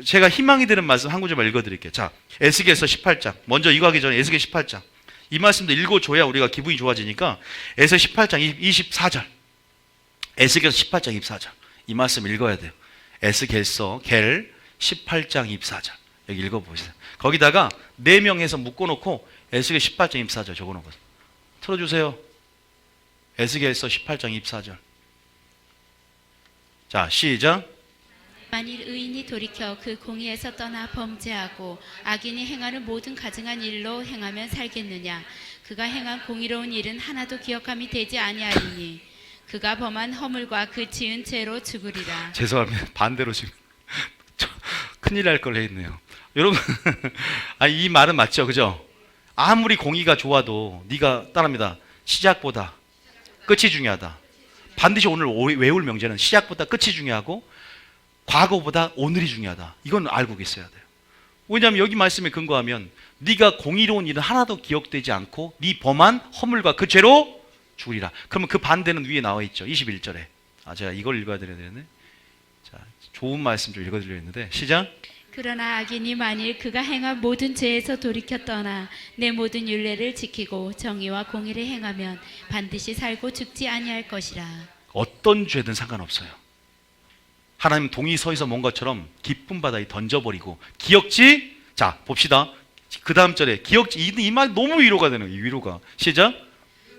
Speaker 1: 제가 희망이 되는 말씀 한 구절만 읽어드릴게요. 자, 에스겔서 18장. 먼저 이거 하기 전에 에스겔 18장. 이 말씀도 읽어줘야 우리가 기분이 좋아지니까 에스겔 18장 24절. 에스겔서 18장 24절. 이 말씀 읽어야 돼요. 에스겔서 겔 18장 24절. 여기 읽어보세요. 거기다가 4명에서 묶어놓고 에스겔 18장 24절 적어놓은 거예요. 틀어주세요. 에스겔서 18장 24절. 자, 시작.
Speaker 2: 만일 의인이 돌이켜 그 공의에서 떠나 범죄하고 악인이 행하는 모든 가증한 일로 행하면 살겠느냐? 그가 행한 공의로운 일은 하나도 기억함이 되지 아니하리니 그가 범한 허물과 그 지은 죄로 죽으리라.
Speaker 1: 죄송합니다. 반대로 지금 큰일 날 걸 했네요. 여러분, 이 말은 맞죠, 그죠? 아무리 공의가 좋아도 네가 따라합니다. 시작보다 끝이 중요하다. 반드시 오늘 외울 명제는 시작보다 끝이 중요하고 과거보다 오늘이 중요하다. 이건 알고 계셔야 돼요. 왜냐하면 여기 말씀에 근거하면 네가 공의로운 일은 하나도 기억되지 않고 네 범한 허물과 그 죄로 죽으리라. 그러면 그 반대는 위에 나와 있죠. 21절에. 제가 이걸 읽어야 되는데, 자, 좋은 말씀 좀 읽어드려야 했는데, 시작.
Speaker 2: 그러나 악인이 만일 그가 행한 모든 죄에서 돌이켜 떠나 내 모든 율례를 지키고 정의와 공의를 행하면 반드시 살고 죽지 아니할 것이라.
Speaker 1: 어떤 죄든 상관없어요. 하나님 동이 서 있어 뭔 것처럼 기쁨 바다에 던져버리고 기억지. 자, 봅시다. 그 다음 절에 기억지. 이 말 너무 위로가 되는 거예요. 위로가. 시작.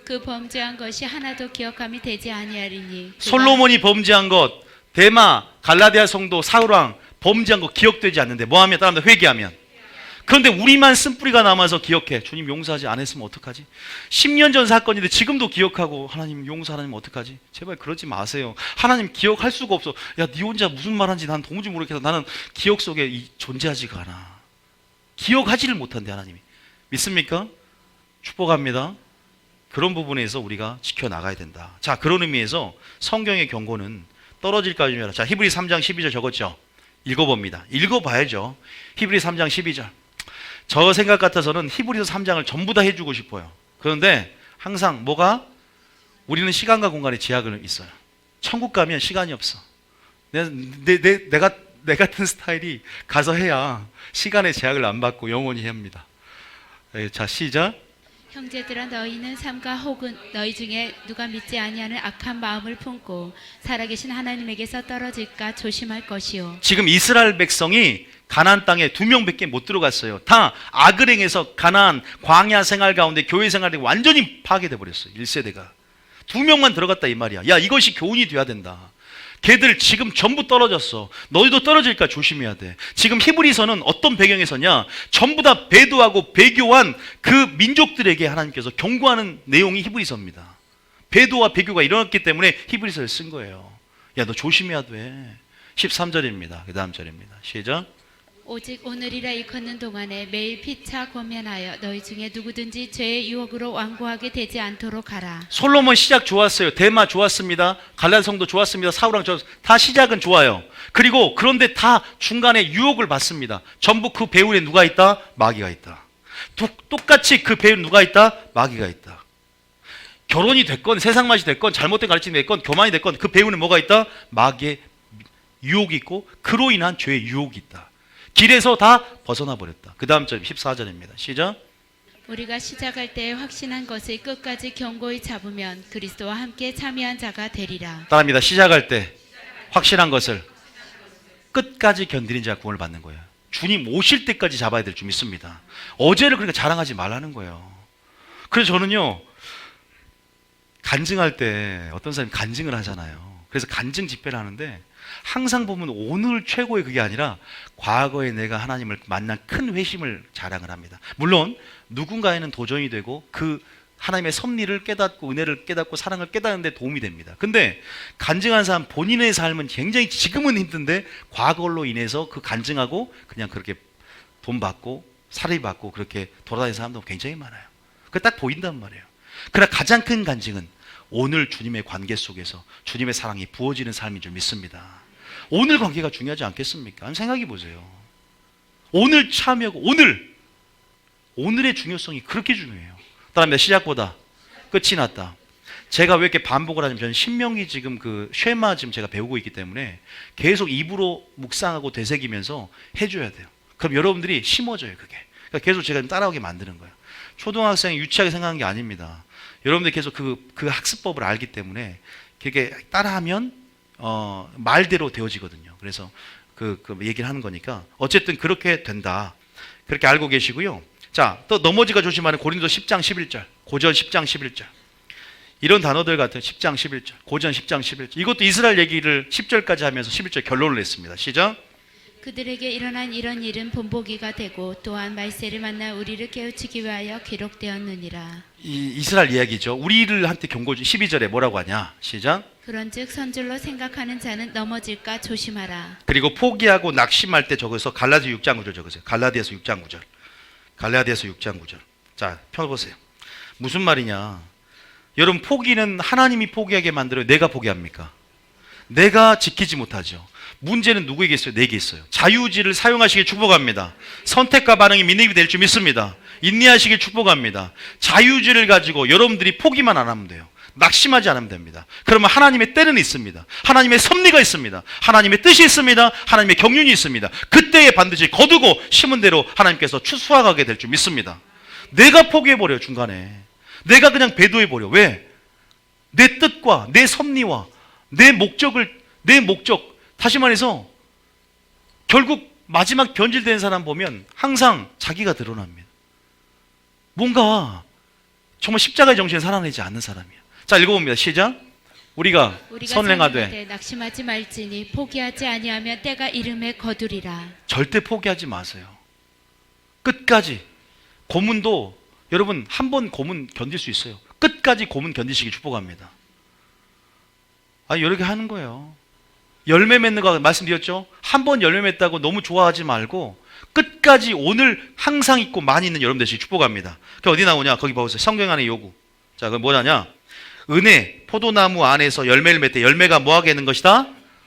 Speaker 2: 그 범죄한 것이 하나도 기억함이 되지 아니하리니
Speaker 1: 솔로몬이 범죄한 것, 데마 갈라디아 성도 사울왕 범죄한 것 기억되지 않는데 뭐하면 따라합니다. 회개하면. 그런데 우리만 쓴뿌리가 남아서 기억해. 주님 용서하지 않았으면 어떡하지? 10년 전 사건인데 지금도 기억하고 하나님 용서하라면 어떡하지? 제발 그러지 마세요. 하나님 기억할 수가 없어. 야, 네 혼자 무슨 말하는지 난 도무지 모르겠어. 나는 기억 속에 존재하지가 않아. 기억하지를 못한대 하나님이. 믿습니까? 축복합니다. 그런 부분에서 우리가 지켜나가야 된다. 자, 그런 의미에서 성경의 경고는 떨어질까 조심해라. 자, 히브리 3장 12절 적었죠? 읽어봅니다. 읽어봐야죠. 히브리 3장 12절. 저 생각 같아서는 히브리서 3장을 전부 다 해주고 싶어요. 그런데 항상 뭐가? 우리는 시간과 공간에 제약이 있어요. 천국 가면 시간이 없어. 내 같은 스타일이 가서 해야 시간의 제약을 안 받고 영원히 합니다. 자, 시작.
Speaker 2: 형제들아 너희는 삼가 혹은 너희 중에 누가 믿지 아니하는 악한 마음을 품고 살아계신 하나님에게서 떨어질까 조심할 것이요.
Speaker 1: 지금 이스라엘 백성이 가나안 땅에 2명밖에 못 들어갔어요. 다 악을 행해서 가나안 광야 생활 가운데 교회 생활이 완전히 파괴돼 버렸어요. 1세대가 2명만 들어갔다 이 말이야. 야, 이것이 교훈이 돼야 된다. 걔들 지금 전부 떨어졌어. 너희도 떨어질까 조심해야 돼. 지금 히브리서는 어떤 배경에서냐? 전부 다 배도하고 배교한 그 민족들에게 하나님께서 경고하는 내용이 히브리서입니다. 배도와 배교가 일어났기 때문에 히브리서를 쓴 거예요. 야, 너 조심해야 돼. 13절입니다. 그 다음 절입니다. 시작.
Speaker 2: 오직 오늘이라 일컫는 동안에 매일 피차 권면하여 너희 중에 누구든지 죄의 유혹으로 완고하게 되지 않도록 하라.
Speaker 1: 솔로몬 시작 좋았어요. 데마 좋았습니다. 갈라디아 성도 좋았습니다. 사울왕 다 시작은 좋아요. 그리고 그런데 다 중간에 유혹을 받습니다. 전부 그 배후에 누가 있다? 마귀가 있다. 똑같이 그 배후에 누가 있다? 마귀가 있다. 결혼이 됐건 세상 맛이 됐건 잘못된 가르침이 됐건 교만이 됐건 그 배후에 뭐가 있다? 마귀의 유혹이 있고 그로 인한 죄의 유혹이 있다. 길에서 다 벗어나 버렸다. 그 다음 절 14절입니다. 시작.
Speaker 2: 우리가 시작할 때 확신한 것을 끝까지 견고히 잡으면 그리스도와 함께 참여한 자가 되리라.
Speaker 1: 따라합니다. 시작할 때 확신한 것을 끝까지 견디는 자가 구원을 받는 거예요. 주님 오실 때까지 잡아야 될 줄 믿습니다. 어제를 그러니까 자랑하지 말라는 거예요. 그래서 저는요, 간증할 때 어떤 사람이 간증을 하잖아요. 그래서 간증 집회를 하는데 항상 보면 오늘 최고의 그게 아니라 과거에 내가 하나님을 만난 큰 회심을 자랑을 합니다. 물론 누군가에는 도전이 되고 그 하나님의 섭리를 깨닫고 은혜를 깨닫고 사랑을 깨닫는 데 도움이 됩니다. 근데 간증한 사람 본인의 삶은 굉장히 지금은 힘든데 과거로 인해서 그 간증하고 그냥 그렇게 돈 받고 살이 받고 그렇게 돌아다니는 사람도 굉장히 많아요. 그게 딱 보인단 말이에요. 그러나 가장 큰 간증은 오늘 주님의 관계 속에서 주님의 사랑이 부어지는 삶인 줄 믿습니다. 오늘 관계가 중요하지 않겠습니까? 한번 생각해 보세요. 오늘 참여하고 오늘의 중요성이 그렇게 중요해요. 따라합니다. 시작보다 끝이 낫다. 제가 왜 이렇게 반복을 하냐면 저는 신명기 지금 그 쉐마 지금 제가 배우고 있기 때문에 계속 입으로 묵상하고 되새기면서 해줘야 돼요. 그럼 여러분들이 심어져요. 그게. 그러니까 계속 제가 따라오게 만드는 거예요. 초등학생이 유치하게 생각하는 게 아닙니다. 여러분들이 계속 그 학습법을 알기 때문에 그렇게 따라하면 말대로 되어지거든요. 그래서 그 얘기를 하는 거니까 어쨌든 그렇게 된다. 그렇게 알고 계시고요. 자, 또 넘어지가 조심하는 고린도 10장 11절, 고전 10장 11절. 이런 단어들 같은 10장 11절, 고전 10장 11절. 이것도 이스라엘 얘기를 10절까지 하면서 11절 결론을 냈습니다. 시작.
Speaker 2: 그들에게 일어난 이런 일은 본보기가 되고 또한 말세를 만나 우리를 깨우치기 위하여 기록되었느니라.
Speaker 1: 이 이스라엘 이야기죠. 우리를 한테 경고 중 12절에 뭐라고 하냐? 시작.
Speaker 2: 그런즉 선줄로 생각하는 자는 넘어질까 조심하라.
Speaker 1: 그리고 포기하고 낙심할 때 적어서 갈라디아 6장 9절 적으세요. 갈라디아서 6장 9절. 갈라디아서 6장 9절. 자, 펴보세요. 무슨 말이냐? 여러분, 포기는 하나님이 포기하게 만들어요? 내가 포기합니까? 내가 지키지 못하죠. 문제는 누구에게 있어요? 내게 있어요. 자유의지를 사용하시길 축복합니다. 선택과 반응이 믿음이 될 줄 믿습니다. 인내하시길 축복합니다. 자유의지를 가지고 여러분들이 포기만 안 하면 돼요. 낙심하지 않으면 됩니다. 그러면 하나님의 때는 있습니다. 하나님의 섭리가 있습니다. 하나님의 뜻이 있습니다. 하나님의 경륜이 있습니다. 그때에 반드시 거두고 심은 대로 하나님께서 수확하게 될 줄 믿습니다. 내가 포기해버려요. 중간에 내가 그냥 배도해버려. 왜? 내 뜻과 내 섭리와 내 목적, 다시 말해서 결국 마지막 변질된 사람 보면 항상 자기가 드러납니다. 뭔가 정말 십자가의 정신을 살아내지 않는 사람이야. 자, 읽어봅니다. 시작. 우리가 선행하되
Speaker 2: 낙심하지 말지니 포기하지 아니하면 때가 이름에 거두리라.
Speaker 1: 절대 포기하지 마세요. 끝까지. 고문도 여러분 한 번 고문 견딜 수 있어요. 끝까지 고문 견디시기 축복합니다. 이렇게 하는 거예요. 열매 맺는 거 말씀드렸죠? 한 번 열매 맺다고 너무 좋아하지 말고 끝까지 오늘 항상 있고 많이 있는 여러분 되시기 축복합니다. 그게 어디 나오냐? 거기 보세요. 성경 안의 요구. 자, 그건 뭐냐냐? 은혜, 포도나무 안에서 열매를 맺되 열매가 뭐하게 하는 것이다?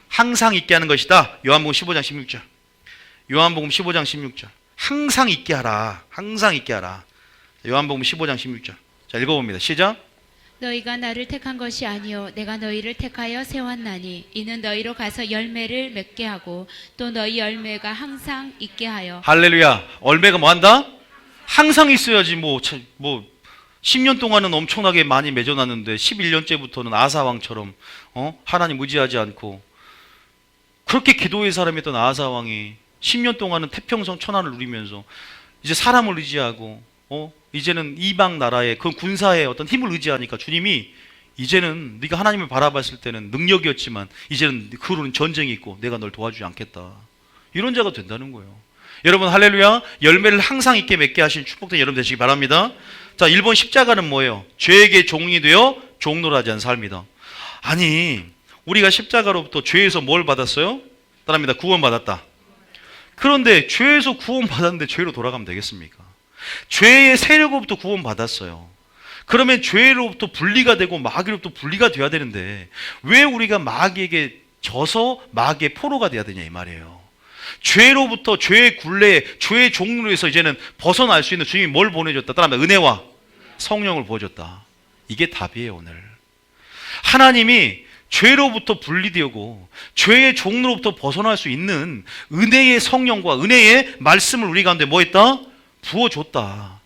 Speaker 1: 항상 있게 하는 것이다. 요한복음 15장 16절. 요한복음 15장 16절. 항상 있게 하라. 항상 있게 하라. 요한복음 15장 16절. 자, 읽어봅니다. 시작.
Speaker 2: 너희가 나를 택한 것이 아니요 내가 너희를 택하여 세웠나니 이는 너희로 가서 열매를 맺게 하고 또 너희 열매가 항상 있게 하여.
Speaker 1: 할렐루야. 열매가 뭐 한다? 항상 있어야지. 뭐 10년 동안은 엄청나게 많이 맺어놨는데 11년째부터는 아사왕처럼 하나님 의지하지 않고 그렇게 기도의 사람이었던 아사왕이 10년 동안은 태평성 천하를 누리면서 이제 사람을 의지하고 이제는 이방 나라의 그 군사의 어떤 힘을 의지하니까 주님이 이제는 네가 하나님을 바라봤을 때는 능력이었지만 이제는 그 후로는 전쟁이 있고 내가 널 도와주지 않겠다. 이런 자가 된다는 거예요. 여러분 할렐루야. 열매를 항상 있게 맺게 하신 축복된 여러분 되시기 바랍니다. 자, 1번 십자가는 뭐예요? 죄에게 종이 되어 종노라지 않은 삶이다. 아니, 우리가 십자가로부터 죄에서 뭘 받았어요? 따라합니다. 구원 받았다. 그런데 죄에서 구원 받았는데 죄로 돌아가면 되겠습니까? 죄의 세력으로부터 구원 받았어요. 그러면 죄로부터 분리가 되고 마귀로부터 분리가 돼야 되는데 왜 우리가 마귀에게 져서 마귀의 포로가 돼야 되냐 이 말이에요. 죄로부터 죄의 굴레, 죄의 종로에서 이제는 벗어날 수 있는 주님이 뭘 보내줬다? 따라합니다. 은혜와 성령을 보여줬다. 이게 답이에요 오늘. 하나님이 죄로부터 분리되고 죄의 종로로부터 벗어날 수 있는 은혜의 성령과 은혜의 말씀을 우리 가운데 뭐 했다? 부어줬다.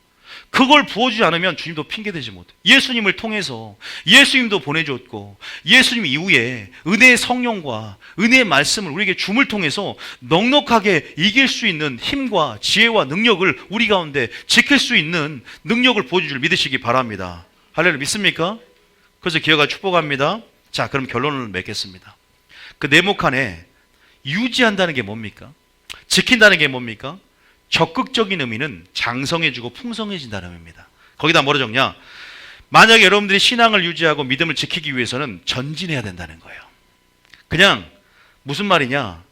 Speaker 1: 그걸 부어주지 않으면 주님도 핑계대지 못해. 예수님을 통해서 예수님도 보내줬고 예수님 이후에 은혜의 성령과 은혜의 말씀을 우리에게 줌을 통해서 넉넉하게 이길 수 있는 힘과 지혜와 능력을 우리 가운데 지킬 수 있는 능력을 보여줄 줄 믿으시기 바랍니다. 할렐루야, 믿습니까? 그래서 기회가 축복합니다. 자, 그럼 결론을 맺겠습니다. 그 네모 칸에 유지한다는 게 뭡니까? 지킨다는 게 뭡니까? 적극적인 의미는 장성해지고 풍성해진다는 의미입니다. 거기다 뭐라 적냐? 만약에 여러분들이 신앙을 유지하고 믿음을 지키기 위해서는 전진해야 된다는 거예요. 그냥 무슨 말이냐?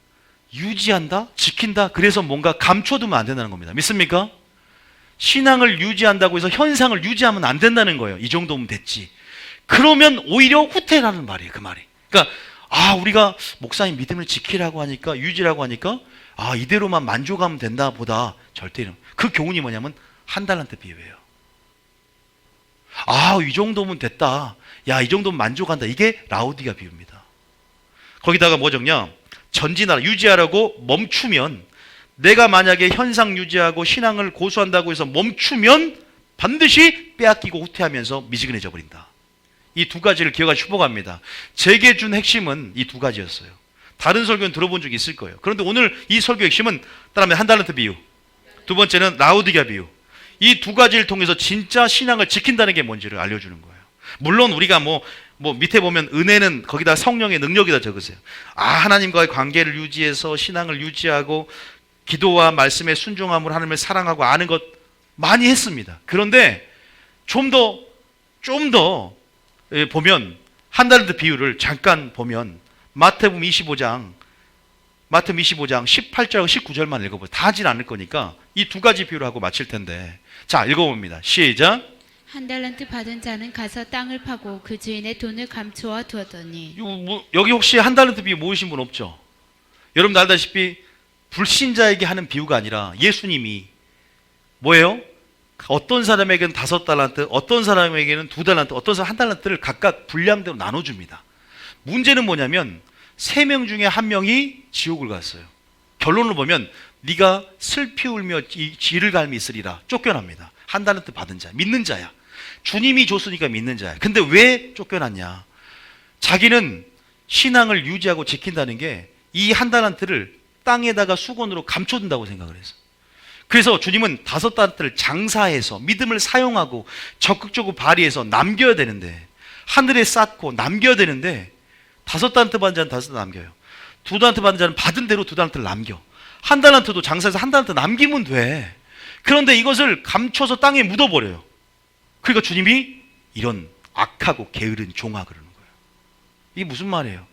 Speaker 1: 유지한다? 지킨다? 그래서 뭔가 감춰두면 안 된다는 겁니다. 믿습니까? 신앙을 유지한다고 해서 현상을 유지하면 안 된다는 거예요. 이 정도면 됐지. 그러면 오히려 후퇴라는 말이에요. 그 말이. 그러니까 우리가 목사님 믿음을 지키라고 하니까, 유지라고 하니까 이대로만 만족하면 된다 보다 절대 이런. 그 교훈이 뭐냐면 한 달란트 비유예요. 이 정도면 됐다. 야, 이 정도면 만족한다. 이게 라우디가 비유입니다. 거기다가 뭐 적냐? 전진하라, 유지하라고 멈추면, 내가 만약에 현상 유지하고 신앙을 고수한다고 해서 멈추면 반드시 빼앗기고 후퇴하면서 미지근해져 버린다. 이 두 가지를 기억하시 축복합니다. 제게 준 핵심은 이 두 가지였어요. 다른 설교는 들어본 적이 있을 거예요. 그런데 오늘 이 설교 핵심은 따라하면 한 달란트 비유, 두 번째는 라우디가 비유. 이 두 가지를 통해서 진짜 신앙을 지킨다는 게 뭔지를 알려주는 거예요. 물론 우리가 뭐 밑에 보면 은혜는 거기다 성령의 능력이다 적으세요. 하나님과의 관계를 유지해서 신앙을 유지하고 기도와 말씀에 순종함으로 하나님을 사랑하고 아는 것 많이 했습니다. 그런데 좀 더 보면 한 달란트 비유를 잠깐 보면 마태복음 25장 18절하고 19절만 읽어보세요. 다 하진 않을 거니까 이 두 가지 비유를 하고 마칠 텐데, 자, 읽어봅니다. 시작.
Speaker 2: 한 달란트 받은 자는 가서 땅을 파고 그 주인의 돈을 감추어 두었더니.
Speaker 1: 여기 혹시 한 달란트 비유 모르신 분 없죠? 여러분 알다시피 불신자에게 하는 비유가 아니라 예수님이 뭐예요? 어떤 사람에게는 5달란트, 어떤 사람에게는 2달란트, 어떤 사람 1달란트를 각각 분량대로 나눠줍니다. 문제는 뭐냐면 3명 중에 1명이 지옥을 갔어요. 결론을 보면 네가 슬피 울며 이를 갈미 있으리라 쫓겨납니다. 1달란트 받은 자, 믿는 자야. 주님이 줬으니까 믿는 자야. 근데 왜 쫓겨났냐? 자기는 신앙을 유지하고 지킨다는 게 이 1달란트를 땅에다가 수건으로 감춰둔다고 생각을 했어. 그래서 주님은 5달란트를 장사해서 믿음을 사용하고 적극적으로 발휘해서 남겨야 되는데, 하늘에 쌓고 남겨야 되는데 5달란트 받은 자는 5달란트 남겨요. 2달란트 받은 자는 받은 대로 2달란트를 남겨. 1달란트도 장사해서 1달란트 남기면 돼. 그런데 이것을 감춰서 땅에 묻어버려요. 그러니까 주님이 이런 악하고 게으른 종아 그러는 거예요. 이게 무슨 말이에요?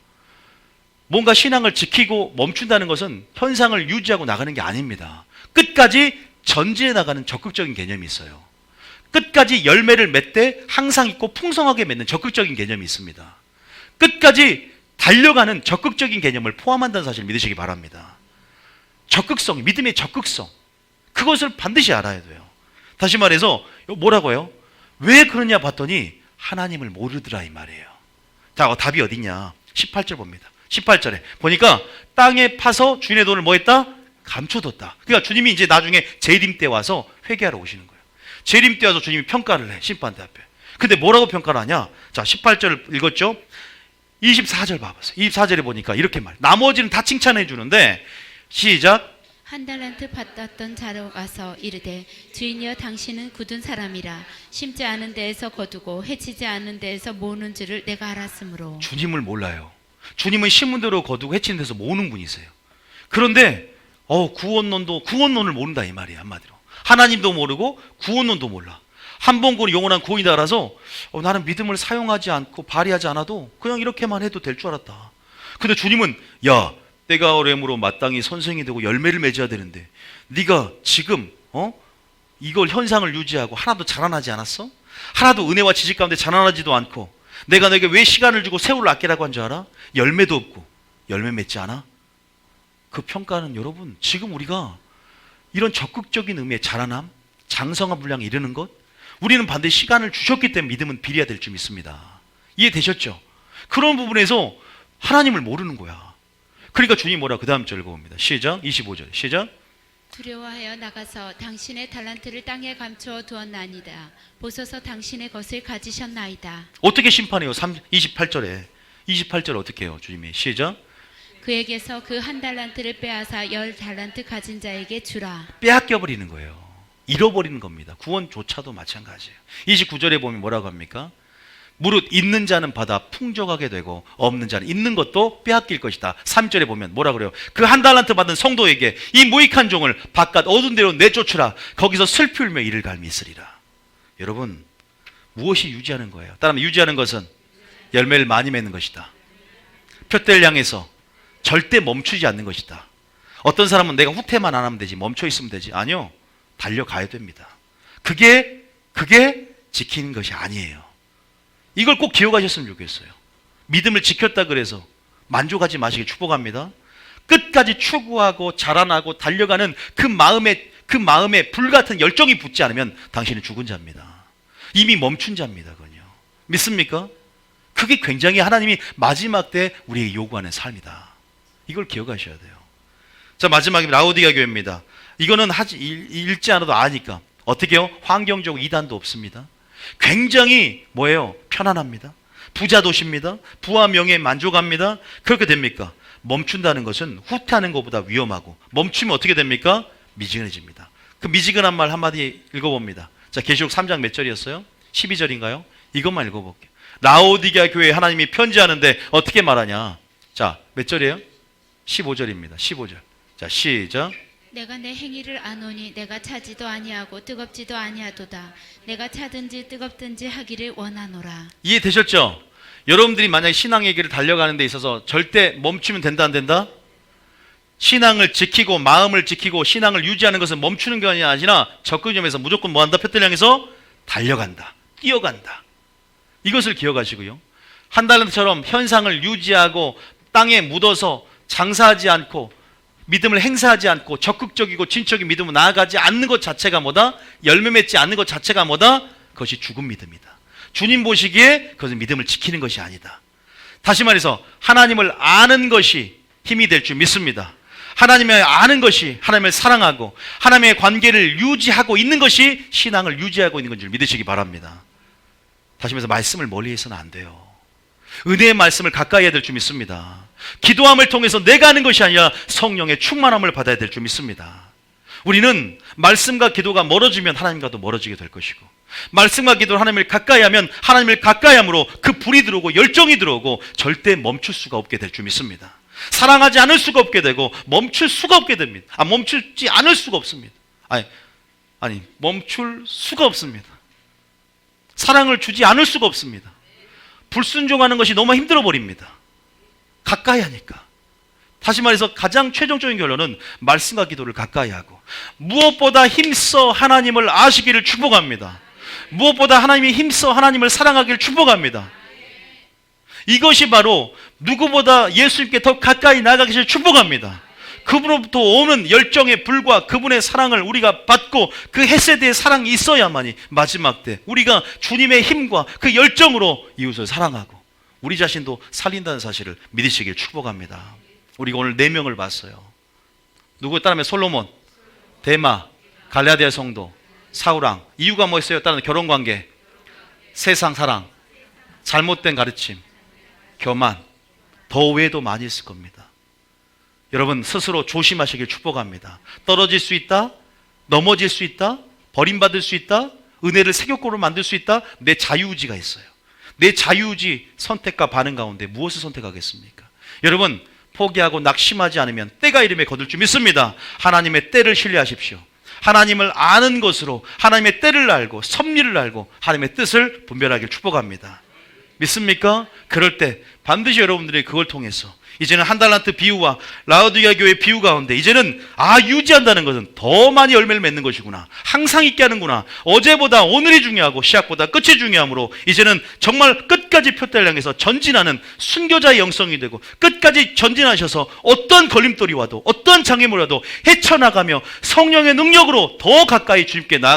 Speaker 1: 뭔가 신앙을 지키고 멈춘다는 것은 현상을 유지하고 나가는 게 아닙니다. 끝까지 전진해 나가는 적극적인 개념이 있어요. 끝까지 열매를 맺되 항상 있고 풍성하게 맺는 적극적인 개념이 있습니다. 끝까지 달려가는 적극적인 개념을 포함한다는 사실을 믿으시기 바랍니다. 적극성, 믿음의 적극성, 그것을 반드시 알아야 돼요. 다시 말해서 뭐라고요? 왜 그러냐 봤더니 하나님을 모르더라 이 말이에요. 자, 답이 어디냐? 18절 봅니다. 18절에 보니까 땅에 파서 주인의 돈을 뭐 했다? 감춰뒀다. 그러니까 주님이 이제 나중에 재림 때 와서 회개하러 오시는 거예요. 재림 때 와서 주님이 평가를 해, 심판대 앞에. 근데 뭐라고 평가를 하냐? 자, 18절 읽었죠? 24절 봐보세요. 24절에 보니까 이렇게 말. 나머지는 다 칭찬해 주는데, 시작.
Speaker 2: 1달란트 받았던 자로 가서 이르되 주인이여 당신은 굳은 사람이라 심지 않은 데에서 거두고 해치지 않은 데에서 모으는 줄을 내가 알았으므로. 주님을
Speaker 1: 몰라요. 주님은 심은 대로 거두고 해치는 데서 모으는 분이세요. 그런데 구원론을 모른다 이 말이에요. 한마디로 하나님도 모르고 구원론도 몰라. 한 번 구원 영원한 구원이다 알아서 나는 믿음을 사용하지 않고 발휘하지 않아도 그냥 이렇게만 해도 될 줄 알았다. 근데 주님은 야, 때가 어려움으로 마땅히 선생이 되고 열매를 맺어야 되는데 네가 지금 이걸 현상을 유지하고 하나도 자라나지 않았어? 하나도 은혜와 지식 가운데 자라나지도 않고 내가 너에게 왜 시간을 주고 세월을 아끼라고 한 줄 알아? 열매도 없고 열매 맺지 않아? 그 평가는 여러분 지금 우리가 이런 적극적인 의미의 자라남, 장성한 분량에 이르는 것, 우리는 반드시 시간을 주셨기 때문에 믿음은 비려야 될 줄 믿습니다. 이해되셨죠? 그런 부분에서 하나님을 모르는 거야. 그러니까 주님이 뭐라 그 다음 절 읽어봅니다. 시작. 25절 시작.
Speaker 2: 두려워하여 나가서 당신의 달란트를 땅에 감추어 두었나이다. 보소서 당신의 것을 가지셨나이다.
Speaker 1: 어떻게 심판해요? 28절에 28절 어떻게 해요? 주님이 시작.
Speaker 2: 그에게서 그 한 달란트를 빼앗아 10달란트 가진 자에게 주라.
Speaker 1: 빼앗겨 버리는 거예요. 잃어버리는 겁니다. 구원조차도 마찬가지예요. 29절에 보면 뭐라고 합니까? 무릇 있는 자는 받아 풍족하게 되고 없는 자는 있는 것도 빼앗길 것이다. 3절에 보면 뭐라 그래요? 그 한 달란트 받은 성도에게 이 무익한 종을 바깥 어두운 데로 내쫓으라. 거기서 슬피 울며 이를 갈미 있으리라. 여러분, 무엇이 유지하는 거예요? 따라하면 유지하는 것은 열매를 많이 맺는 것이다. 표대를 향해서 절대 멈추지 않는 것이다. 어떤 사람은 내가 후퇴만 안 하면 되지, 멈춰 있으면 되지. 아니요, 달려가야 됩니다. 그게 지키는 것이 아니에요. 이걸 꼭 기억하셨으면 좋겠어요. 믿음을 지켰다 그래서 만족하지 마시길 축복합니다. 끝까지 추구하고 자라나고 달려가는 그 마음에 불같은 열정이 붙지 않으면 당신은 죽은 자입니다. 이미 멈춘 자입니다. 그건요. 믿습니까? 그게 굉장히 하나님이 마지막 때 우리에게 요구하는 삶이다. 이걸 기억하셔야 돼요. 자, 마지막에 라오디게아 교회입니다. 이거는 읽지 않아도 아니까. 어떻게 해요? 환경적으로 이단도 없습니다. 굉장히 뭐예요? 편안합니다. 부자 도시입니다. 부와 명예에 만족합니다. 그렇게 됩니까? 멈춘다는 것은 후퇴하는 것보다 위험하고, 멈추면 어떻게 됩니까? 미지근해집니다. 그 미지근한 말 한마디 읽어봅니다. 자, 계시록 3장 몇 절이었어요? 12절인가요? 이것만 읽어볼게요. 라오디게아 교회에 하나님이 편지하는데 어떻게 말하냐? 자, 몇 절이에요? 15절입니다. 15절. 자, 시작.
Speaker 2: 내가 내 행위를 아노니 내가 차지도 아니하고 뜨겁지도 아니하도다. 내가 차든지 뜨겁든지 하기를 원하노라.
Speaker 1: 이해되셨죠? 여러분들이 만약에 신앙 얘기를 달려가는 데 있어서 절대 멈추면 된다 안 된다? 신앙을 지키고 마음을 지키고 신앙을 유지하는 것은 멈추는 게 아니라 접근점에서 무조건 뭐한다? 표대를 향해서 달려간다. 뛰어간다. 이것을 기억하시고요. 한 달란트처럼 현상을 유지하고 땅에 묻어서 장사하지 않고 믿음을 행사하지 않고 적극적이고 진적인 믿음으로 나아가지 않는 것 자체가 뭐다? 열매 맺지 않는 것 자체가 뭐다? 그것이 죽은 믿음이다. 주님 보시기에 그것은 믿음을 지키는 것이 아니다. 다시 말해서 하나님을 아는 것이 힘이 될 줄 믿습니다. 하나님을 아는 것이 하나님을 사랑하고 하나님의 관계를 유지하고 있는 것이 신앙을 유지하고 있는 줄 믿으시기 바랍니다. 다시 말해서 말씀을 멀리해서는 안 돼요. 은혜의 말씀을 가까이 해야 될 줄 믿습니다. 기도함을 통해서 내가 하는 것이 아니라 성령의 충만함을 받아야 될 줄 믿습니다. 우리는 말씀과 기도가 멀어지면 하나님과도 멀어지게 될 것이고, 말씀과 기도로 하나님을 가까이 하면 하나님을 가까이 함으로 그 불이 들어오고 열정이 들어오고 절대 멈출 수가 없게 될 줄 믿습니다. 사랑하지 않을 수가 없게 되고 멈출 수가 없게 됩니다. 멈추지 않을 수가 없습니다. 멈출 수가 없습니다. 사랑을 주지 않을 수가 없습니다. 불순종하는 것이 너무 힘들어 버립니다. 가까이 하니까. 다시 말해서 가장 최종적인 결론은 말씀과 기도를 가까이 하고, 무엇보다 힘써 하나님을 아시기를 축복합니다. 무엇보다 하나님이 힘써 하나님을 사랑하기를 축복합니다. 이것이 바로 누구보다 예수님께 더 가까이 나가기를 축복합니다. 그분으로부터 오는 열정의 불과 그분의 사랑을 우리가 받고 그 헤세드의 사랑이 있어야만이 마지막 때 우리가 주님의 힘과 그 열정으로 이웃을 사랑하고 우리 자신도 살린다는 사실을 믿으시길 축복합니다. 우리가 오늘 4명을 봤어요. 누구 따르면 솔로몬, 데마, 갈라디아 성도, 사우랑. 이유가 뭐였어요? 따르면 결혼관계, 세상 사랑, 잘못된 가르침, 교만, 더 외에도 많이 있을 겁니다. 여러분 스스로 조심하시길 축복합니다. 떨어질 수 있다, 넘어질 수 있다, 버림받을 수 있다, 은혜를 새겼고로 만들 수 있다. 내 자유의지가 있어요. 내 자유의지 선택과 반응 가운데 무엇을 선택하겠습니까? 여러분 포기하고 낙심하지 않으면 때가 이름에 거둘 줄 믿습니다. 하나님의 때를 신뢰하십시오. 하나님을 아는 것으로 하나님의 때를 알고 섭리를 알고 하나님의 뜻을 분별하길 축복합니다. 믿습니까? 그럴 때 반드시 여러분들이 그걸 통해서 이제는 한 달란트 비유와 라오디게아 교회 비유 가운데 이제는 유지한다는 것은 더 많이 열매를 맺는 것이구나, 항상 있게 하는구나, 어제보다 오늘이 중요하고 시작보다 끝이 중요하므로 이제는 정말 끝까지 표대를 향해서 전진하는 순교자의 영성이 되고 끝까지 전진하셔서 어떤 걸림돌이 와도 어떤 장애물이 와도 헤쳐나가며 성령의 능력으로 더 가까이 주님께 나아가